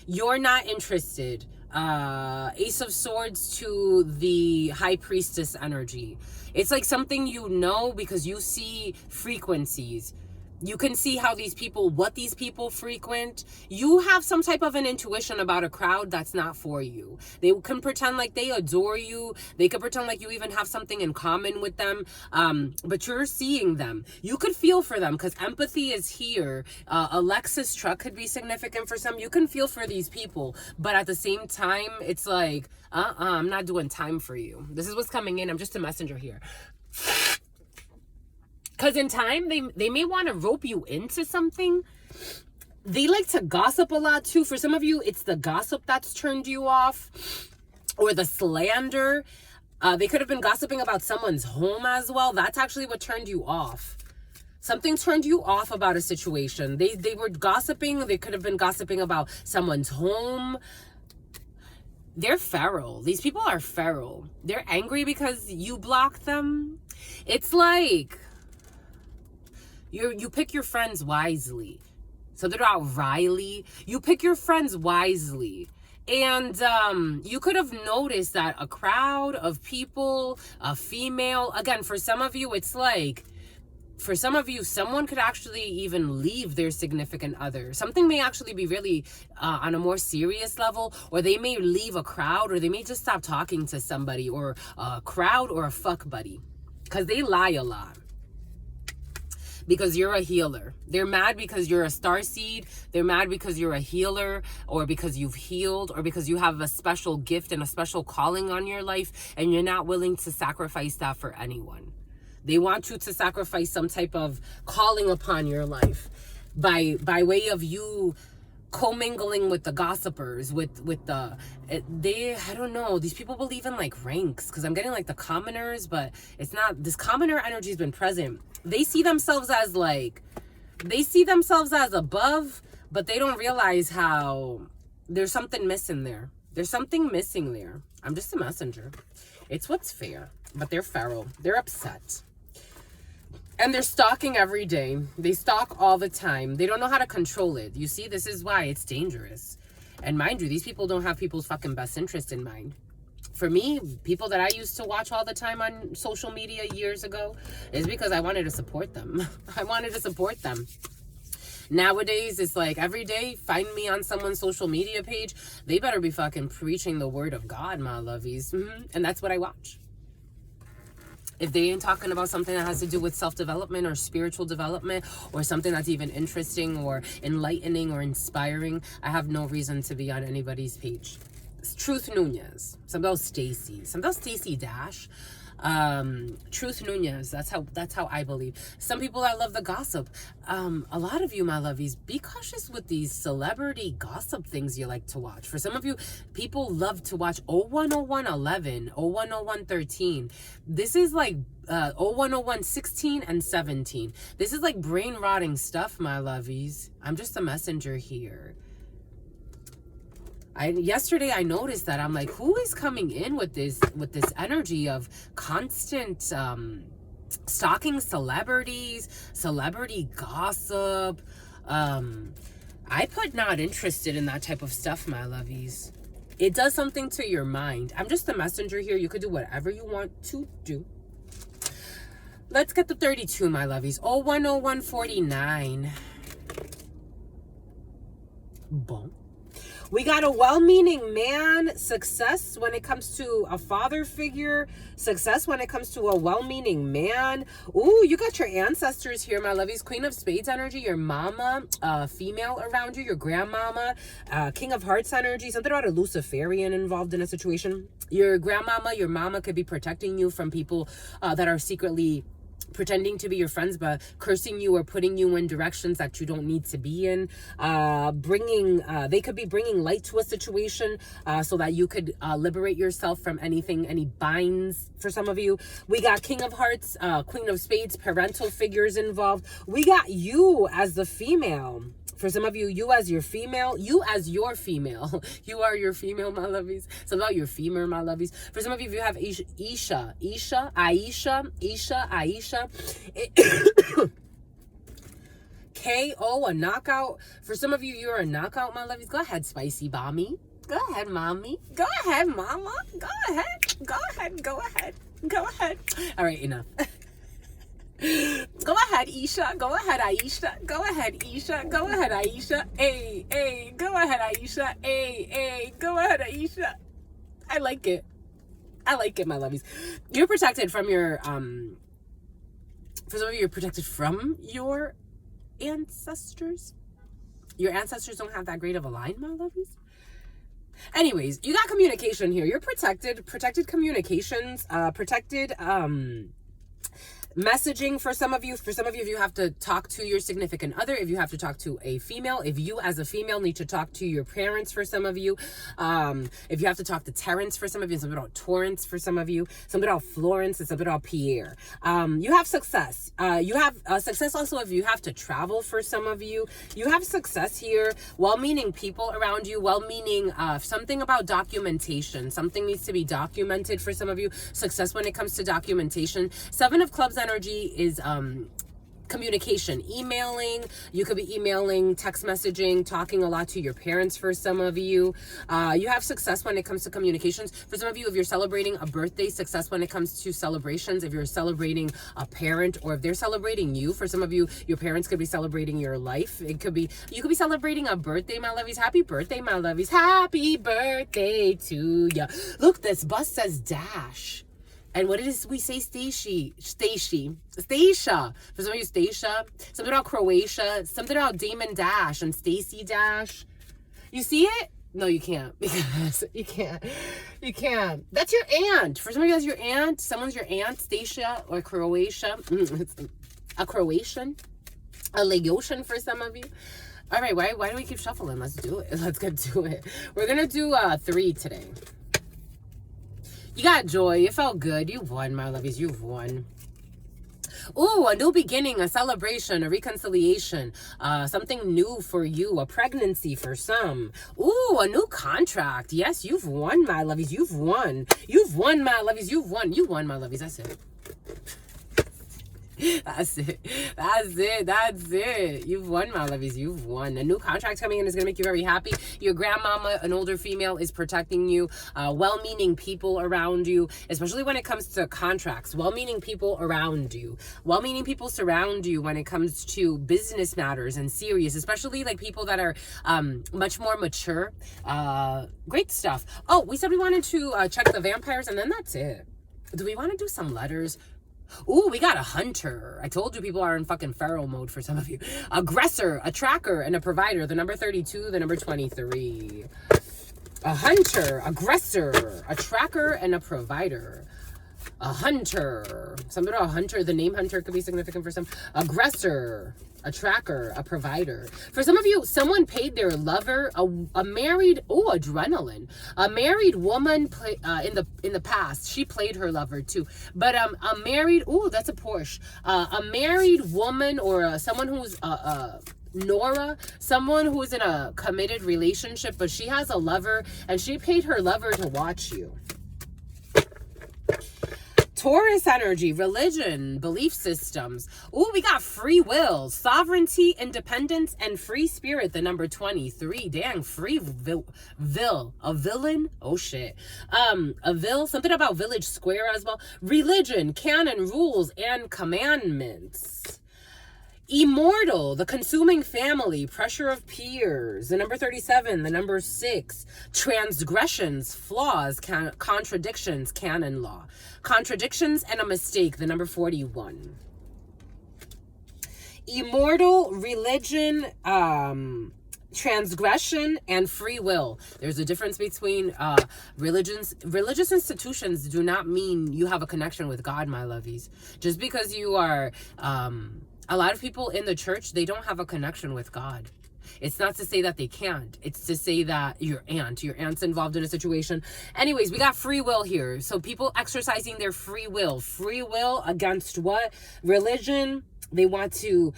You're not interested. Ace of Swords to the High Priestess energy. It's like something you know because you see frequencies. You can see how what these people frequent. You have some type of an intuition about a crowd that's not for you. They can pretend like they adore you. They could pretend like you even have something in common with them. But you're seeing them. You could feel for them because empathy is here. A Lexus truck could be significant for some. You can feel for these people. But at the same time, it's like, I'm not doing time for you. This is what's coming in. I'm just a messenger here. Because in time, they may want to rope you into something. They like to gossip a lot too. For some of you, it's the gossip that's turned you off. Or the slander. They could have been gossiping about someone's home as well. That's actually what turned you off. Something turned you off about a situation. They were gossiping. They could have been gossiping about someone's home. They're feral. These people are feral. They're angry because you blocked them. It's like you pick your friends wisely. Something about Riley. You pick your friends wisely. And you could have noticed that a crowd of people, a female, again, for some of you, it's like, for some of you, someone could actually even leave their significant other. Something may actually be really on a more serious level, or they may leave a crowd, or they may just stop talking to somebody, or a crowd, or a fuck buddy, because they lie a lot. Because you're a healer. They're mad because you're a starseed. They're mad because you're a healer, or because you've healed, or because you have a special gift and a special calling on your life, and you're not willing to sacrifice that for anyone. They want you to sacrifice some type of calling upon your life by way of you commingling with the gossipers, with the, I don't know, these people believe in like ranks, because I'm getting like the commoners, but it's not, this commoner energy has been present. They see themselves as above, but they don't realize how there's something missing there. There's something missing there. I'm just a messenger. It's what's fair, but they're feral. They're upset. And they're stalking every day. They stalk all the time. They don't know how to control it. You see, this is why it's dangerous. And mind you, these people don't have people's fucking best interest in mind. For me, people that I used to watch all the time on social media years ago is because I wanted to support them. I wanted to support them. Nowadays, it's like every day, find me on someone's social media page. They better be fucking preaching the word of God, my lovies. And that's what I watch. If they ain't talking about something that has to do with self-development or spiritual development, or something that's even interesting or enlightening or inspiring, I have no reason to be on anybody's page. It's Truth Nunez. Some about Stacy. Some about Stacy Dash. Truth Nunez. That's how I believe. Some people that love the gossip. A lot of you, my lovies, be cautious with these celebrity gossip things you like to watch. For some of you, people love to watch 010111, 010113. This is like 010116 and 17. This is like brain rotting stuff, my lovies. I'm just a messenger here. Yesterday I noticed that. I'm like, who is coming in with this energy of constant stalking celebrities, celebrity gossip? I put not interested in that type of stuff, my lovies. It does something to your mind. I'm just a messenger here. You could do whatever you want to do. Let's get the 32, my lovies. 010149. Boom. We got a well-meaning man, success when it comes to a father figure, success when it comes to a well-meaning man. Ooh, you got your ancestors here, my lovies. Queen of Spades energy, your mama, female around you, your grandmama, King of Hearts energy, something about a Luciferian involved in a situation. Your grandmama, your mama could be protecting you from people that are secretly pretending to be your friends but cursing you or putting you in directions that you don't need to be in. They could be bringing light to a situation so that you could liberate yourself from anything, any binds. For some of you, we got King of Hearts, Queen of Spades, parental figures involved. We got you as the female. For some of you, you as your female. You are your female, my lovies. Some about your femur, my lovies. For some of you, if you have Aisha. KO, a knockout. For some of you, you're a knockout, my lovies. Go ahead, Spicy Bommy. Go ahead, Mommy. Go ahead, Mama. Go ahead. All right, enough. Go ahead, Isha. Go ahead, Aisha. Go ahead, Isha. Go ahead, Aisha. Hey. Go ahead, Aisha. Hey. Go ahead, Aisha. I like it, my lovies. You're protected from your, for some of you, you're protected from your ancestors. Your ancestors don't have that great of a line, my lovies. Anyways, you got communication here. You're protected communications, protected, Messaging for some of you. For some of you, if you have to talk to your significant other, if you have to talk to a female, if you as a female need to talk to your parents for some of you, if you have to talk to Terrence for some of you, something about Torrance for some of you, something about Florence, and something about Pierre. You have success. You have success also if you have to travel for some of you. You have success here, well-meaning people around you, well-meaning something about documentation. Something needs to be documented for some of you. Success when it comes to documentation. Seven of Clubs energy is communication, emailing. You could be emailing, text messaging, talking a lot to your parents for some of you. You have success when it comes to communications. For some of you, if you're celebrating a birthday, success when it comes to celebrations. If you're celebrating a parent, or if they're celebrating you, for some of you, your parents could be celebrating your life. It could be, you could be celebrating a birthday, my lovies. Happy birthday, my lovies. Happy birthday to ya. Look, this bus says Dash. And what did we say? Stacia. For some of you, Stacia. Something about Croatia. Something about Damon Dash and Stacy Dash. You see it? No, you can't. Because you can't. That's your aunt. For some of you, that's your aunt. Someone's your aunt. Stacia or Croatia. A Croatian. A Laotian for some of you. All right, why do we keep shuffling? Let's do it. Let's get to it. We're going to do 3 today. You got joy. It felt good. You won, my lovies. You've won. Ooh, a new beginning, a celebration, a reconciliation, something new for you, a pregnancy for some. Ooh, a new contract. Yes, you've won, my lovies. You've won. You've won, my lovies. You've won. You won, my lovies. That's it. That's it. That's it. That's it. You've won, my lovies. You've won. A new contract coming in is going to make you very happy. Your grandmama, an older female, is protecting you. Well-meaning people around you, especially when it comes to contracts. Well-meaning people around you. Well-meaning people surround you when it comes to business matters and serious, especially like people that are much more mature. Great stuff. Oh, we said we wanted to check the vampires, and then that's it. Do we want to do some letters? Ooh, we got a hunter. I told you people are in fucking feral mode for some of you. Aggressor, a tracker, and a provider. The number 32, the number 23. A hunter, aggressor, a tracker, and a provider. A hunter. Something about a hunter. The name hunter could be significant for some. Aggressor, a tracker, a provider. For some of you, someone paid their lover, a married, adrenaline. A married woman in the past, she played her lover too. But a married, that's a Porsche. A married woman or someone who's Nora, someone who is in a committed relationship, but she has a lover and she paid her lover to watch you. Taurus energy, religion, belief systems. Ooh, we got free will, sovereignty, independence, and free spirit, the number 23. Dang, free will. A villain? Oh, shit. A vil, something about village square as well. Religion, canon, rules, and commandments. Immortal, the consuming family, pressure of peers, the number 37, the number 6, transgressions, flaws, contradictions, canon law, contradictions and a mistake, the number 41. Immortal, religion, transgression, and free will. There's a difference between religious institutions do not mean you have a connection with God, my lovies. Just because you are a lot of people in the church, they don't have a connection with God. It's not to say that they can't. It's to say that your aunt's involved in a situation. Anyways, we got free will here. So people exercising their free will. Free will against what? Religion. They want to,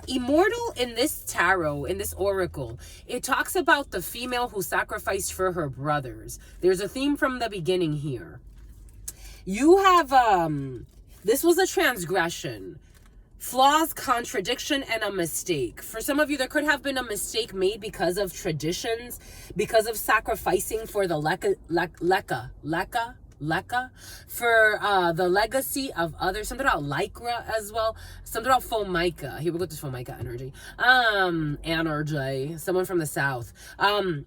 immortal in this tarot, in this oracle, it talks about the female who sacrificed for her brothers. There's a theme from the beginning here. You have, this was a transgression. Flaws, contradiction, and a mistake. For some of you, there could have been a mistake made because of traditions, because of sacrificing for the for the legacy of others. Something about lycra as well. Something about formica. Here we go with this formica energy. Someone from the south.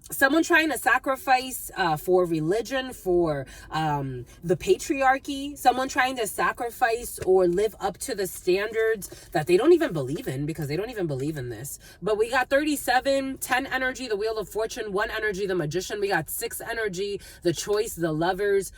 Someone trying to sacrifice for religion, for the patriarchy. Someone trying to sacrifice or live up to the standards that they don't even believe in, because they don't even believe in this. But we got 37, 10 energy, the Wheel of Fortune, 1 energy, the Magician. We got 6 energy, the Choice, the Lovers.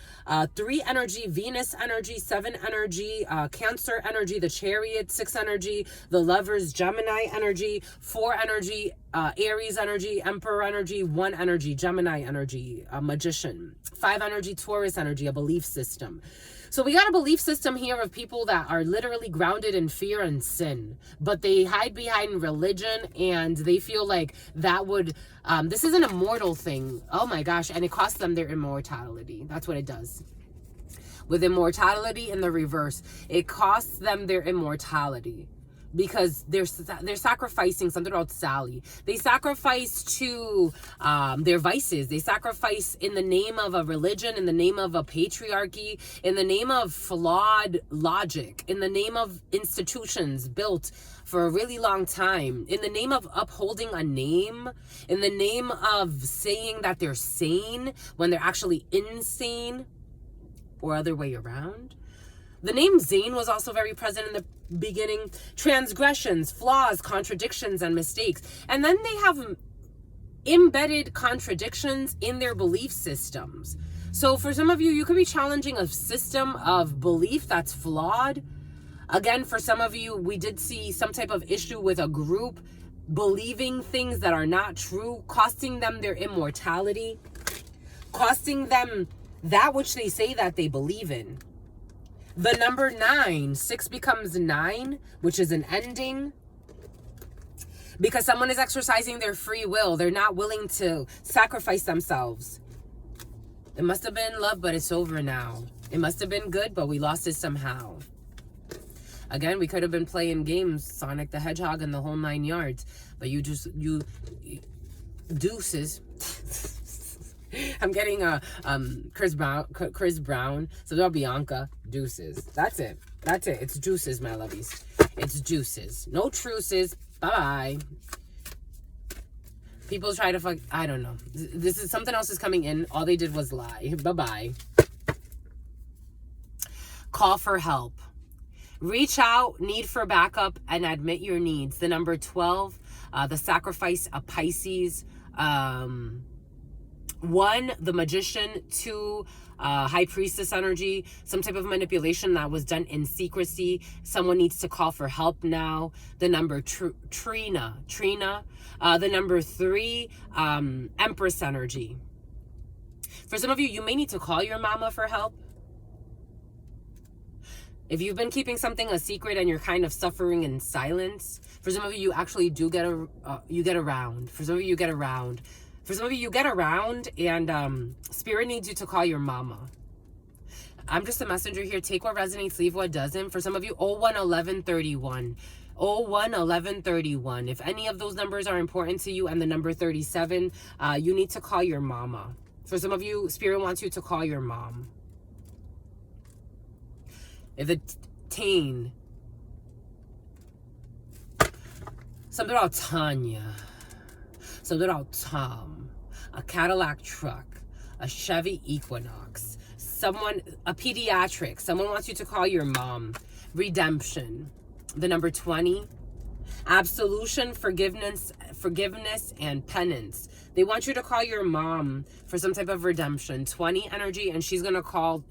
3 energy, Venus energy, 7 energy, Cancer energy, the Chariot, 6 energy, the Lovers, Gemini energy, 4 energy, Aries energy, Emperor energy, 1 energy, Gemini energy, a Magician, 5 energy, Taurus energy, a belief system. So we got a belief system here of people that are literally grounded in fear and sin, but they hide behind religion, and they feel like that would, this is an immortal thing. Oh my gosh. And it costs them their immortality. That's what it does. With immortality in the reverse, it costs them their immortality. Because they're sacrificing something about Sally. They sacrifice to their vices. They sacrifice in the name of a religion, in the name of a patriarchy, in the name of flawed logic, in the name of institutions built for a really long time, in the name of upholding a name, in the name of saying that they're sane when they're actually insane, or other way around. The name Zane was also very present in the beginning. Transgressions, flaws, contradictions, and mistakes. And then they have embedded contradictions in their belief systems. So for some of you, you could be challenging a system of belief that's flawed. Again, for some of you, we did see some type of issue with a group believing things that are not true, costing them their immortality, costing them that which they say that they believe in. The number 9, 6 becomes 9, which is an ending. Because someone is exercising their free will. They're not willing to sacrifice themselves. It must have been love, but it's over now. It must have been good, but we lost it somehow. Again, we could have been playing games, Sonic the Hedgehog and the whole 9 yards. But you deuces. I'm getting a Chris Brown. So that'll Bianca. Deuces. That's it. It's juices, my lovies. It's juices. No truces. Bye-bye. People try to fuck. I don't know. This is something else is coming in. All they did was lie. Bye-bye. Call for help. Reach out, need for backup, and admit your needs. The number 12, the sacrifice of Pisces. 1, the Magician. 2, High Priestess energy. Some type of manipulation that was done in secrecy. Someone needs to call for help now. The number Trina. The number 3, Empress energy. For some of you, you may need to call your mama for help. If you've been keeping something a secret and you're kind of suffering in silence, for some of you, you actually do get around. For some of you, you get around. For some of you, you get around, and Spirit needs you to call your mama. I'm just a messenger here. Take what resonates, leave what doesn't. For some of you, 011131. 011131. If any of those numbers are important to you, and the number 37, you need to call your mama. For some of you, Spirit wants you to call your mom. If it's teen, something about Tanya, something about Tom, a Cadillac truck, a Chevy Equinox, someone, a pediatric, someone wants you to call your mom. Redemption, the number 20, absolution, forgiveness, and penance. They want you to call your mom for some type of redemption. 20 energy, and she's gonna call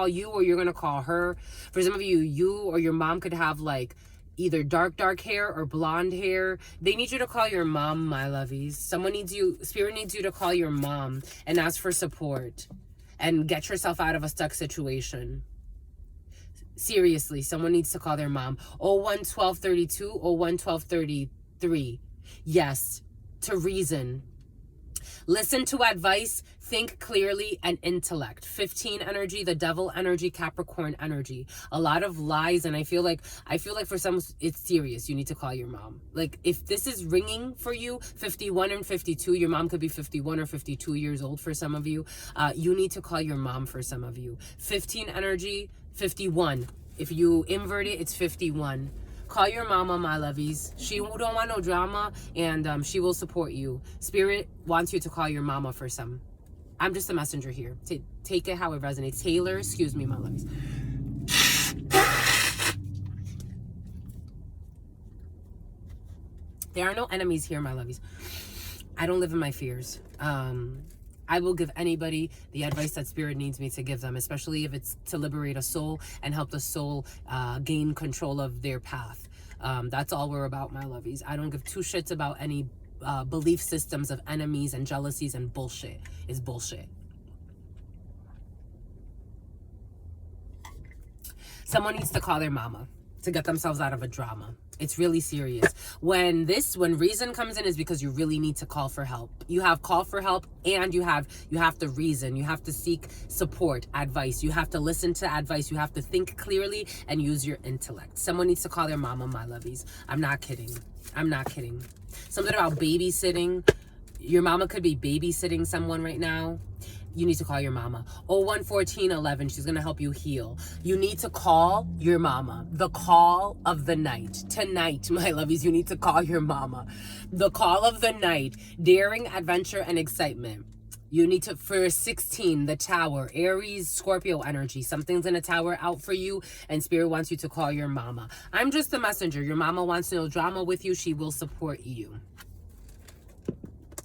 you, or you're gonna call her. For some of you, you or your mom could have like either dark hair or blonde hair. They need you to call your mom, my lovies. Spirit needs you to call your mom and ask for support and get yourself out of a stuck situation. Seriously, someone needs to call their mom. 011232, 011233. Yes, to reason. Listen to advice, think clearly, and intellect. 15 energy, the devil energy, Capricorn energy. A lot of lies, and I feel like for some, it's serious. You need to call your mom. Like, if this is ringing for you, 51 and 52, your mom could be 51 or 52 years old for some of you. You need to call your mom for some of you. 15 energy, 51. If you invert it, it's 51. Call your mama, my lovies. She don't want no drama, and she will support you. Spirit wants you to call your mama for some. I'm just a messenger here. Take it how it resonates. Taylor, excuse me, my lovies. There are no enemies here, my lovies. I don't live in my fears. I will give anybody the advice that Spirit needs me to give them, especially if it's to liberate a soul and help the soul gain control of their path. That's all we're about, my lovies. I don't give two shits about any belief systems of enemies and jealousies and bullshit. It's bullshit. Someone needs to call their mama to get themselves out of a drama. It's really serious. When reason comes in is because you really need to call for help. You have call for help, and you have to reason. You have to seek support, advice. You have to listen to advice. You have to think clearly and use your intellect. Someone needs to call their mama, my lovies. I'm not kidding. I'm not kidding. Something about babysitting. Your mama could be babysitting someone right now. You need to call your mama. 01-14-11. She's going to help you heal. You need to call your mama. The call of the night. Tonight, my lovies, you need to call your mama. The call of the night. Daring, adventure, and excitement. You need to, for 16, the tower. Aries, Scorpio energy. Something's in a tower out for you, and Spirit wants you to call your mama. I'm just a messenger. Your mama wants no drama with you. She will support you.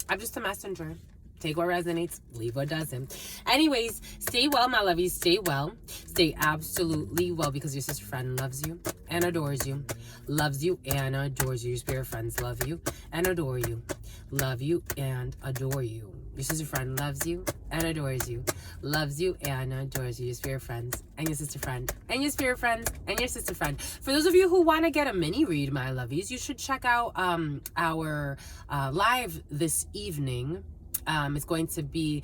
I'm just a messenger. Take what resonates, leave what doesn't. Anyways, stay well, my lovies. Stay well. Stay absolutely well, because your sister friend loves you and adores you. Loves you and adores you. Your spirit friends love you and adore you. Love you and adore you. Your sister friend loves you and adores you. Loves you and adores you. Your spirit friends and your sister friend and your spirit friends and your sister friend. For those of you who want to get a mini read, my lovies, you should check out our live this evening. It's going to be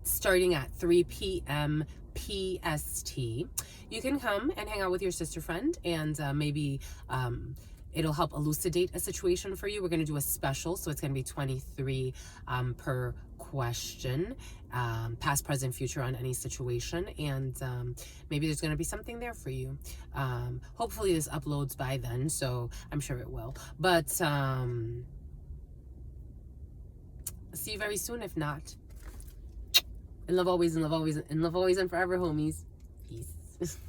starting at 3 p.m. PST. You can come and hang out with your sister friend, and maybe it'll help elucidate a situation for you. We're going to do a special, so it's going to be 23 per question, past, present, future on any situation, and maybe there's going to be something there for you. Hopefully this uploads by then, so I'm sure it will. But see you very soon, if not. In love always, in love always, in love always and forever, homies. Peace.